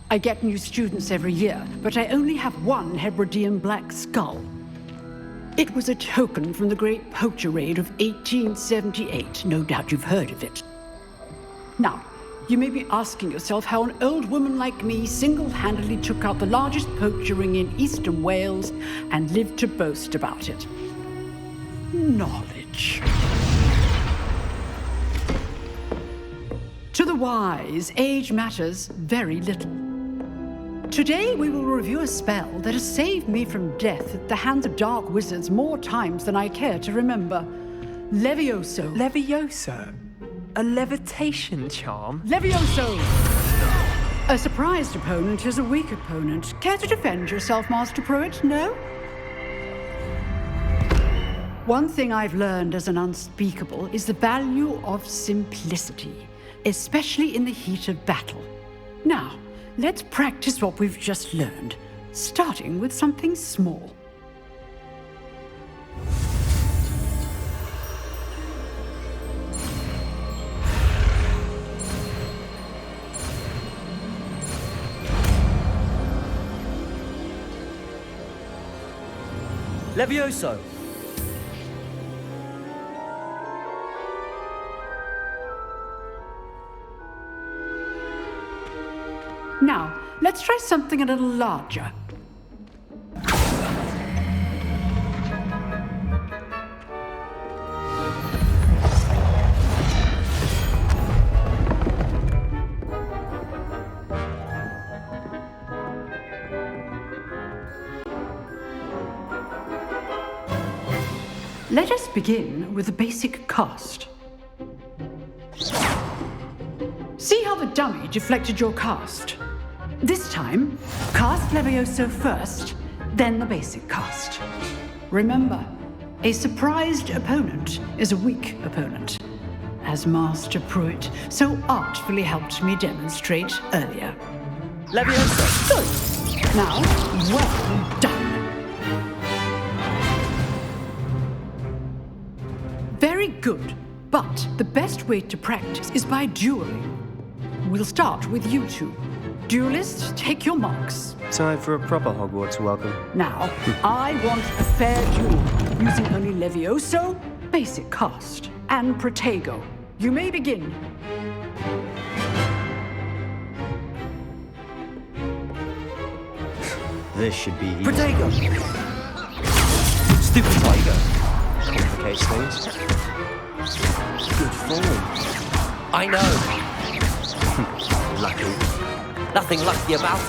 I get new students every year, but I only have one Hebridean black skull. It was a token from the Great Poacher Raid of 1878. No doubt you've heard of it. Now, you may be asking yourself how an old woman like me single-handedly took out the largest poacher ring in eastern Wales and lived to boast about it. Knowledge. To the wise, age matters very little. Today we will review a spell that has saved me from death at the hands of dark wizards more times than I care to remember. Levioso. Levioso? A levitation charm? Levioso! A surprised opponent is a weak opponent. Care to defend yourself, Master Pruitt? No? One thing I've learned as an unspeakable is the value of simplicity, especially in the heat of battle. Now, let's practice what we've just learned, starting with something small. Levioso! Now, let's try something a little larger. Let us begin with the basic cast. See how the dummy deflected your cast? This time, cast Levioso first, then the basic cast. Remember, a surprised opponent is a weak opponent, as Master Pruitt so artfully helped me demonstrate earlier. Levioso! Good. Now, well done. Very good, but the best way to practice is by dueling. We'll start with you two. Duelists, take your marks. Time for a proper Hogwarts welcome. Now, I want a fair duel, using only Levioso, basic cast, and Protego. You may begin. This should be easy. Protego! Stupid tiger. Complicates things. Good form. I know. Lucky. Nothing lucky about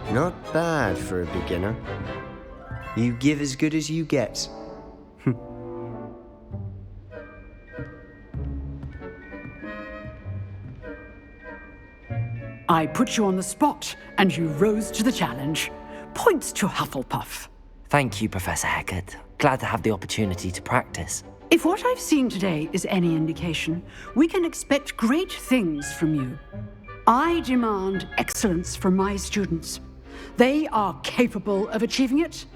it. Not bad for a beginner. You give as good as you get. I put you on the spot, and you rose to the challenge. Points to Hufflepuff. Thank you, Professor Hecat. Glad to have the opportunity to practice. If what I've seen today is any indication, we can expect great things from you. I demand excellence from my students. They are capable of achieving it,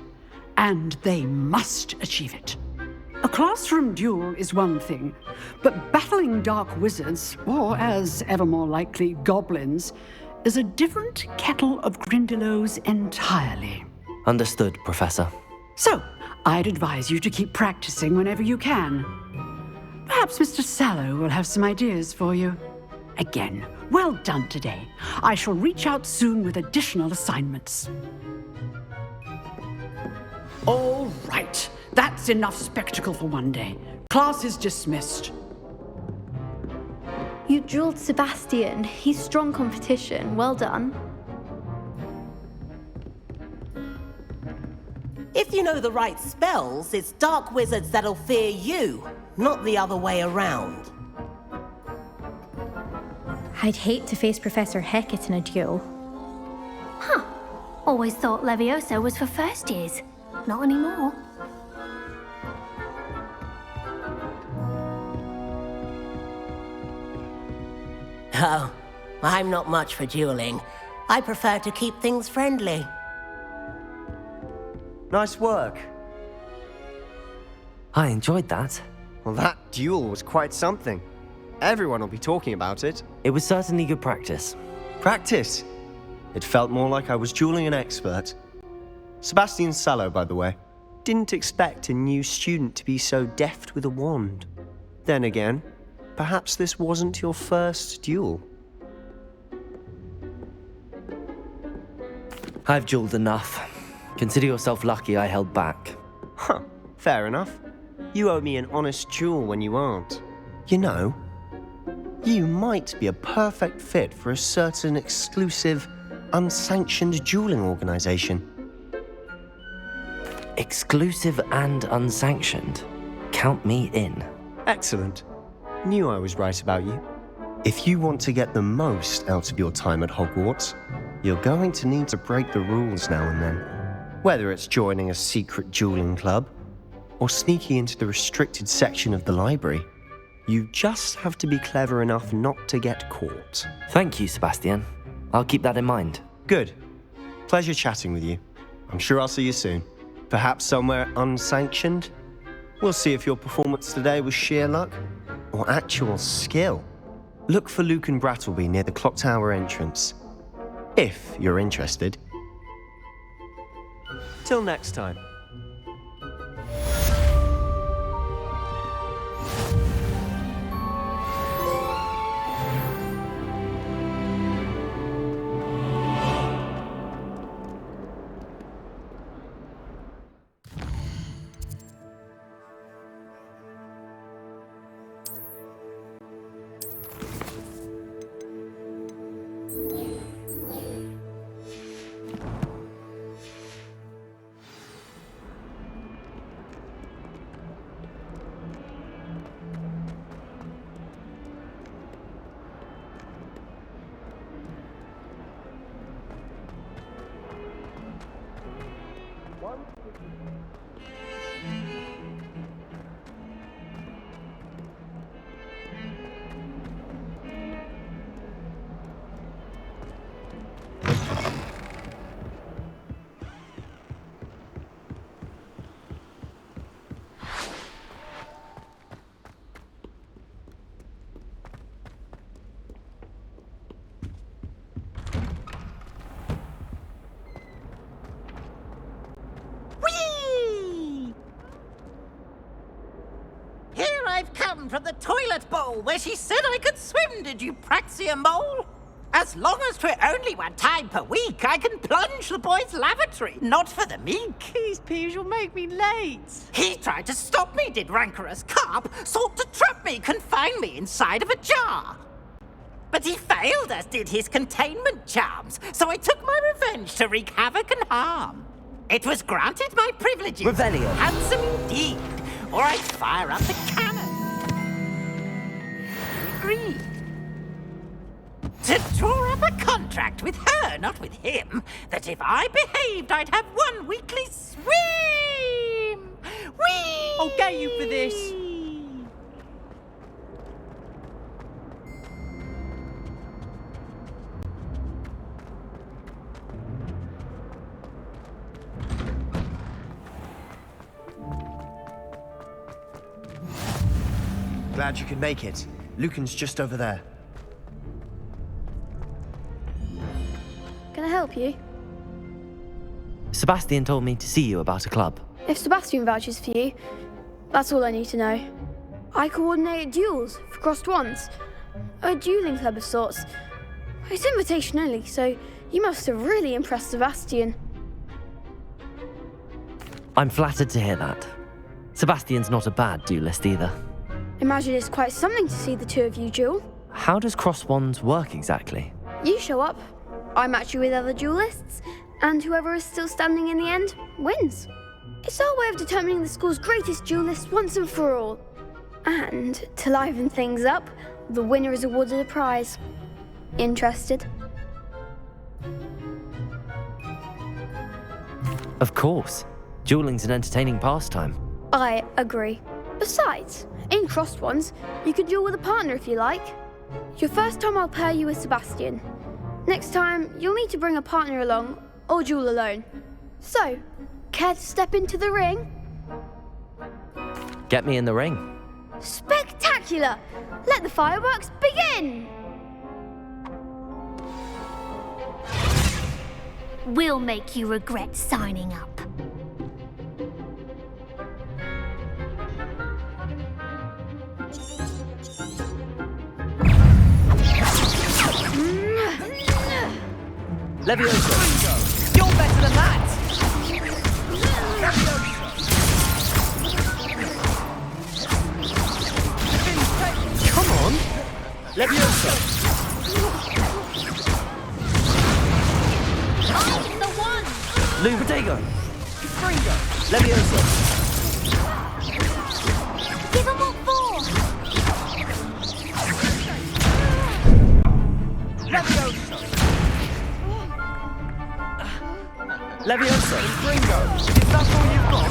and they must achieve it. A classroom duel is one thing, but battling dark wizards, or as ever more likely, goblins, is a different kettle of Grindylows entirely. Understood, Professor. So, I'd advise you to keep practicing whenever you can. Perhaps Mr. Sallow will have some ideas for you. Again, well done today. I shall reach out soon with additional assignments. All right. That's enough spectacle for one day. Class is dismissed. You drilled Sebastian. He's strong competition. Well done. If you know the right spells, it's dark wizards that'll fear you, not the other way around. I'd hate to face Professor Hecat in a duel. Huh. Always thought Leviosa was for first years. Not anymore. Oh, I'm not much for dueling. I prefer to keep things friendly. Nice work. I enjoyed that. Well, that duel was quite something. Everyone will be talking about it. It was certainly good practice. Practice? It felt more like I was dueling an expert. Sebastian Sallow, by the way. Didn't expect a new student to be so deft with a wand. Then again, perhaps this wasn't your first duel. I've dueled enough. Consider yourself lucky I held back. Huh, fair enough. You owe me an honest duel when you aren't. You know, you might be a perfect fit for a certain exclusive, unsanctioned dueling organization. Exclusive and unsanctioned? Count me in. Excellent. Knew I was right about you. If you want to get the most out of your time at Hogwarts, you're going to need to break the rules now and then. Whether it's joining a secret dueling club, or sneaking into the restricted section of the library, you just have to be clever enough not to get caught. Thank you, Sebastian. I'll keep that in mind. Good. Pleasure chatting with you. I'm sure I'll see you soon. Perhaps somewhere unsanctioned? We'll see if your performance today was sheer luck or actual skill. Look for Luke and Brattleby near the clock tower entrance, if you're interested. Till next time. From the toilet bowl where she said I could swim, did you Praxia mole? As long as 'twere only one time per week, I can plunge the boy's lavatory, not for the meek. Please, Peeves, you'll make me late. He tried to stop me, did rancorous carp, sought to trap me, confine me inside of a jar. But he failed, as did his containment charms, so I took my revenge to wreak havoc and harm. It was granted my privileges. Revelio. Handsome indeed, or I'd fire up the cannon. Agreed. To draw up a contract with her, not with him, that if I behaved, I'd have one weekly swim! Whee! I'll get you for this. Glad you could make it. Lucan's just over there. Can I help you? Sebastian told me to see you about a club. If Sebastian vouches for you, that's all I need to know. I coordinate duels for crossed wands. A dueling club of sorts. It's invitation only, so you must have really impressed Sebastian. I'm flattered to hear that. Sebastian's not a bad duelist either. Imagine it's quite something to see the two of you duel. How does cross wands work exactly? You show up, I match you with other duelists, and whoever is still standing in the end wins. It's our way of determining the school's greatest duelist once and for all. And to liven things up, the winner is awarded a prize. Interested? Of course. Dueling's an entertaining pastime. I agree. Besides, in crossed ones, you can duel with a partner if you like. Your first time I'll pair you with Sebastian. Next time, you'll need to bring a partner along, or duel alone. So, care to step into the ring? Get me in the ring. Spectacular! Let the fireworks begin! We'll make you regret signing up. Levioso! You're better than that! Come on! Levioso! I'm the one! Lou Protego! Fringo! Levioso! Give them all four! Levioso! Levioso! Fringo! Is that all you've got?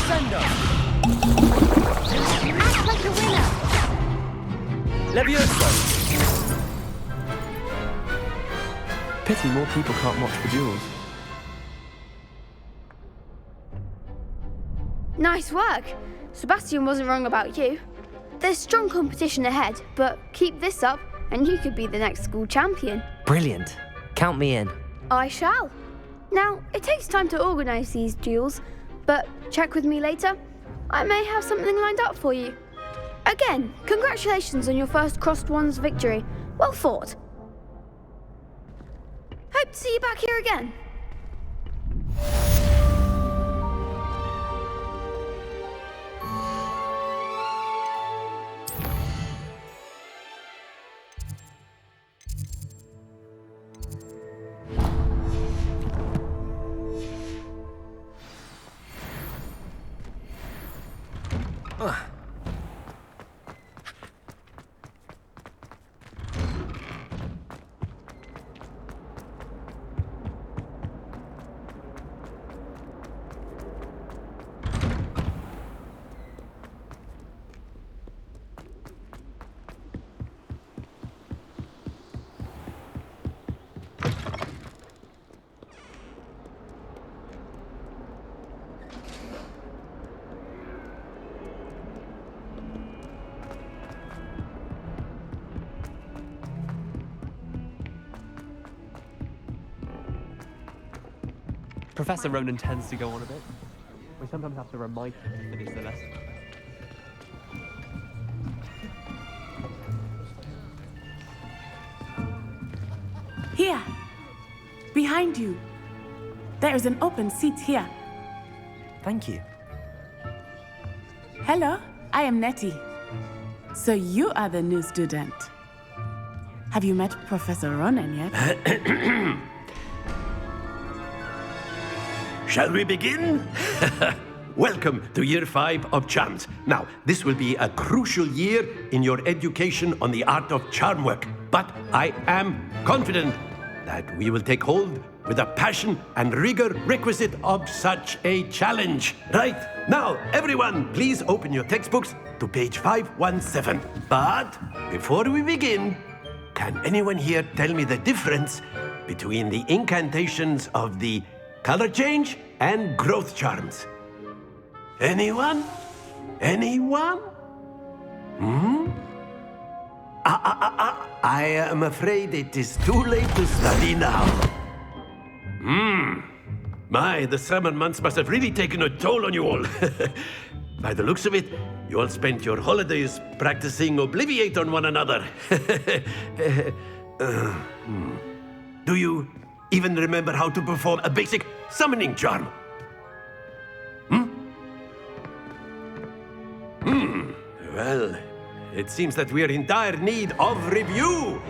Sendo! Act like a winner! Levioso! Pity more people can't watch the duels. Nice work. Sebastian wasn't wrong about you. There's strong competition ahead, but keep this up and you could be the next school champion. Brilliant. Count me in. I shall. Now, it takes time to organise these duels, but check with me later. I may have something lined up for you. Again, congratulations on your first crossed wands victory. Well fought. Hope to see you back here again. Professor Ronan tends to go on a bit. We sometimes have to remind him to finish the lesson. Here! Behind you! There is an open seat here. Thank you. Hello, I am Nettie. So you are the new student. Have you met Professor Ronan yet? Shall we begin? Welcome to Year 5 of Charms. Now, this will be a crucial year in your education on the art of charm work. But I am confident that we will take hold with the passion and rigor requisite of such a challenge. Right, now, everyone, please open your textbooks to page 517. But before we begin, can anyone here tell me the difference between the incantations of the color change and growth charms? Anyone? Anyone? I am afraid it is too late to study now. My, the summer months must have really taken a toll on you all. By the looks of it, you all spent your holidays practicing Obliviate on one another. Do you even remember how to perform a basic summoning charm? Well, it seems that we are in dire need of review.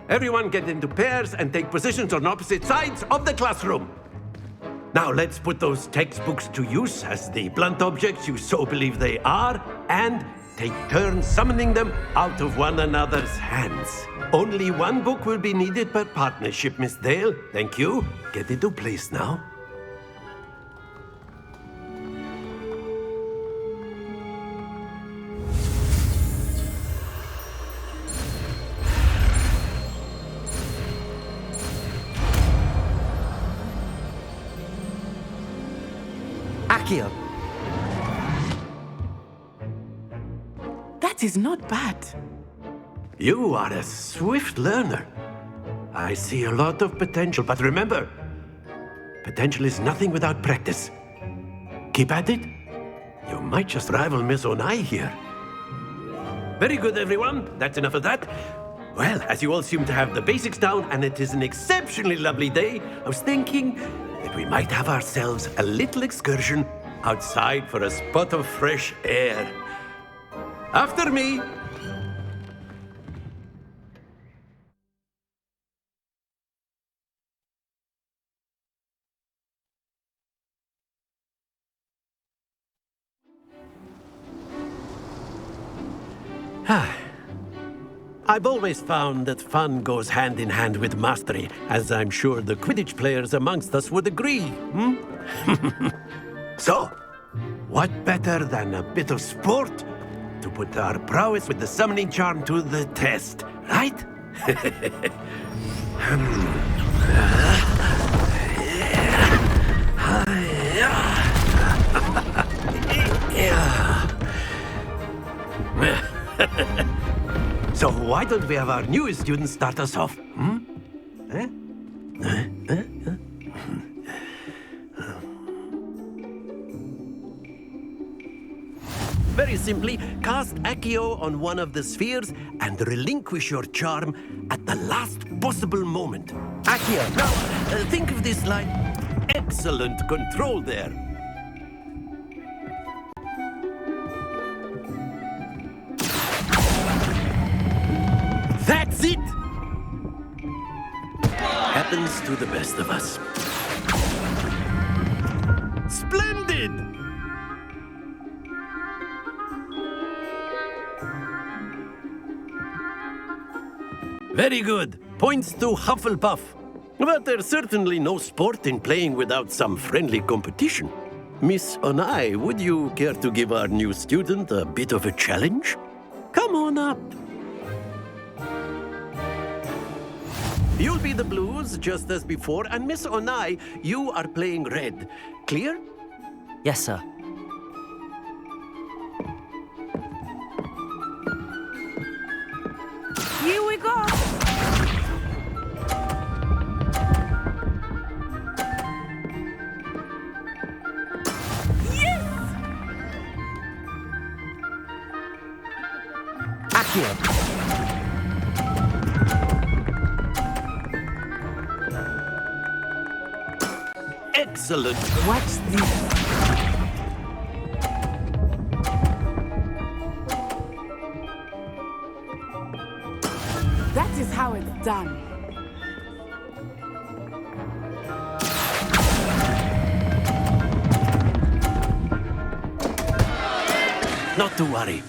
Everyone get into pairs and take positions on opposite sides of the classroom. Now let's put those textbooks to use as the blunt objects you so believe they are, and take turns summoning them out of one another's hands. Only one book will be needed per partnership, Miss Dale. Thank you. Get into place now. Accio. That is not bad. You are a swift learner. I see a lot of potential, but remember, potential is nothing without practice. Keep at it. You might just rival Miss Onai here. Very good, everyone. That's enough of that. Well, as you all seem to have the basics down, and it is an exceptionally lovely day, I was thinking that we might have ourselves a little excursion outside for a spot of fresh air. After me. I've always found that fun goes hand in hand with mastery, as I'm sure the Quidditch players amongst us would agree. So, what better than a bit of sport to put our prowess with the summoning charm to the test, right? So why don't we have our newest student start us off? Very simply, cast Accio on one of the spheres and relinquish your charm at the last possible moment. Accio, now think of this like excellent control there. That's it! Happens to the best of us. Splendid! Very good. Points to Hufflepuff. But there's certainly no sport in playing without some friendly competition. Miss Onai, would you care to give our new student a bit of a challenge? Come on up. You'll be the blues, just as before, and Miss Onai, you are playing red. Clear? Yes, sir. Here we go! Yes! Accio. Excellent. Watch this. That is how it's done. Not to worry.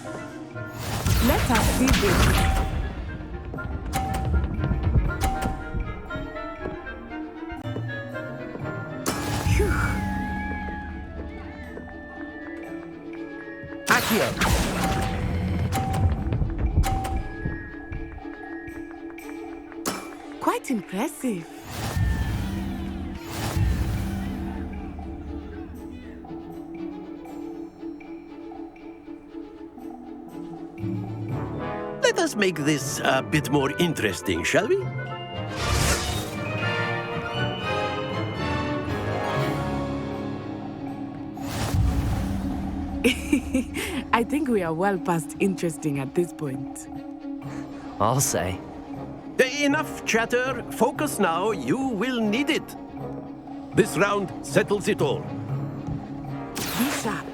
Let us see this. Phew. Accio. Quite impressive. Let us make this a bit more interesting, shall we? I think we are well past interesting at this point. I'll say. Enough chatter. Focus now. You will need it. This round settles it all. Be sharp.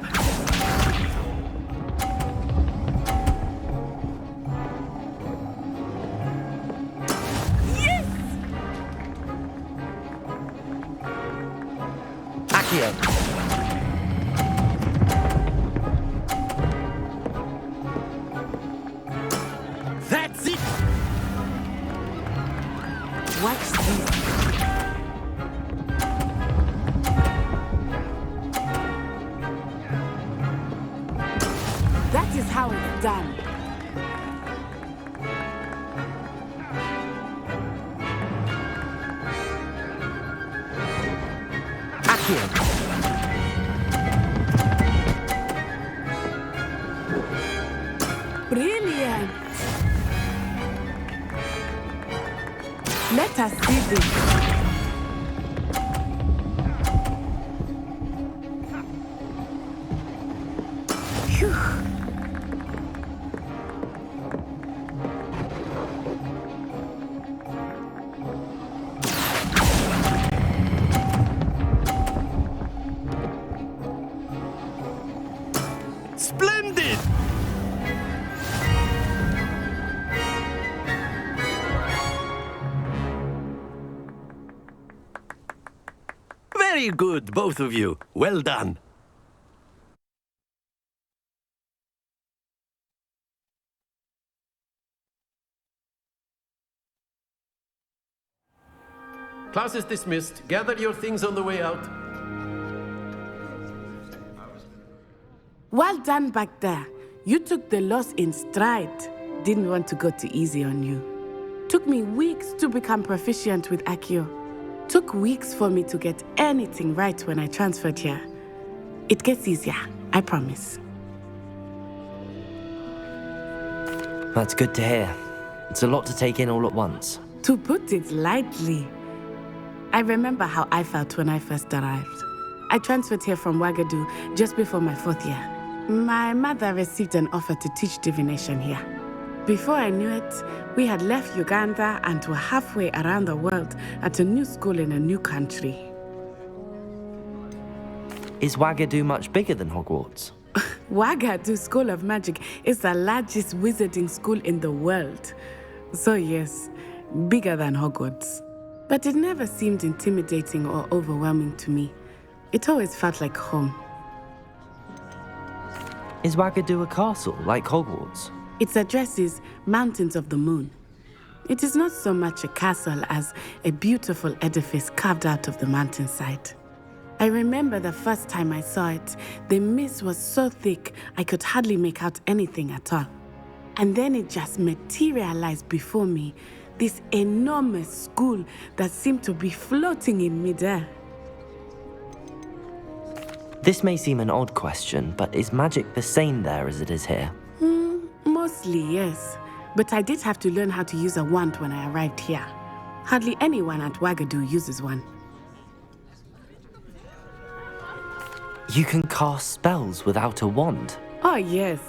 Yes! Accio. That's it! Watch this. That is how it's done. Accio. Brilliant. Let us see this. Phew. Splendid! Very good, both of you. Well done. Class is dismissed. Gather your things on the way out. Well done back there. You took the loss in stride. Didn't want to go too easy on you. Took me weeks to become proficient with Accio. Took weeks for me to get anything right when I transferred here. It gets easier, I promise. That's good to hear. It's a lot to take in all at once. To put it lightly, I remember how I felt when I first arrived. I transferred here from Ouagadougou just before my 4th year. My mother received an offer to teach divination here. Before I knew it, we had left Uganda and were halfway around the world at a new school in a new country. Is Ouagadougou much bigger than Hogwarts? Ouagadougou School of Magic is the largest wizarding school in the world. So yes, bigger than Hogwarts. But it never seemed intimidating or overwhelming to me. It always felt like home. Is Ouagadougou a castle, like Hogwarts? Its address is Mountains of the Moon. It is not so much a castle as a beautiful edifice carved out of the mountainside. I remember the first time I saw it, the mist was so thick I could hardly make out anything at all. And then it just materialized before me, this enormous school that seemed to be floating in midair. This may seem an odd question, but is magic the same there as it is here? Mostly, yes. But I did have to learn how to use a wand when I arrived here. Hardly anyone at Ouagadougou uses one. You can cast spells without a wand? Oh, yes.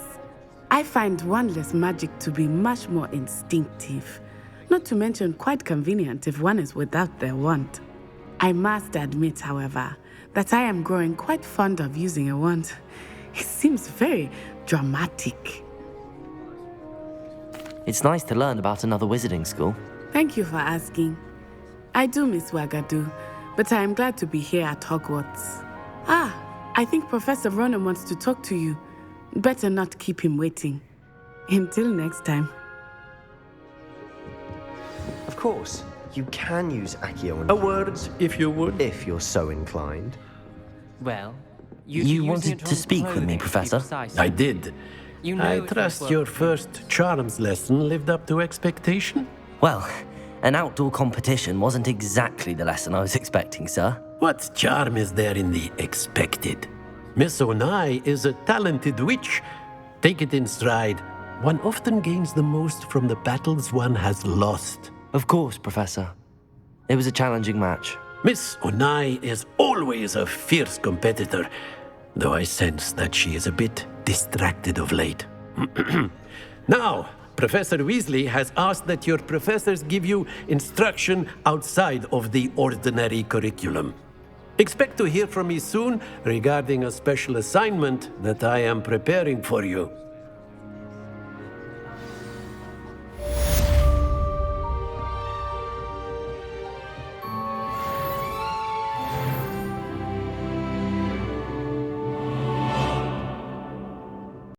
I find wandless magic to be much more instinctive, not to mention quite convenient if one is without their wand. I must admit, however, that I am growing quite fond of using a wand. It seems very dramatic. It's nice to learn about another wizarding school. Thank you for asking. I do miss Wagadu, but I am glad to be here at Hogwarts. I think Professor Ronan wants to talk to you. Better not keep him waiting. Until next time. Of course, you can use Accio and A word, if you would. if you're so inclined. Well, You wanted to speak with me, Professor? I did. You know I it trust was your worth it. first charms lesson lived up to expectation. Well, an outdoor competition wasn't exactly the lesson I was expecting, sir. What charm is there in the expected? Miss Onai is a talented witch. Take it in stride. One often gains the most from the battles one has lost. Of course, Professor. It was a challenging match. Miss Onai is always a fierce competitor, though I sense that she is a bit distracted of late. Now, Professor Weasley has asked that your professors give you instruction outside of the ordinary curriculum. Expect to hear from me soon regarding a special assignment that I am preparing for you.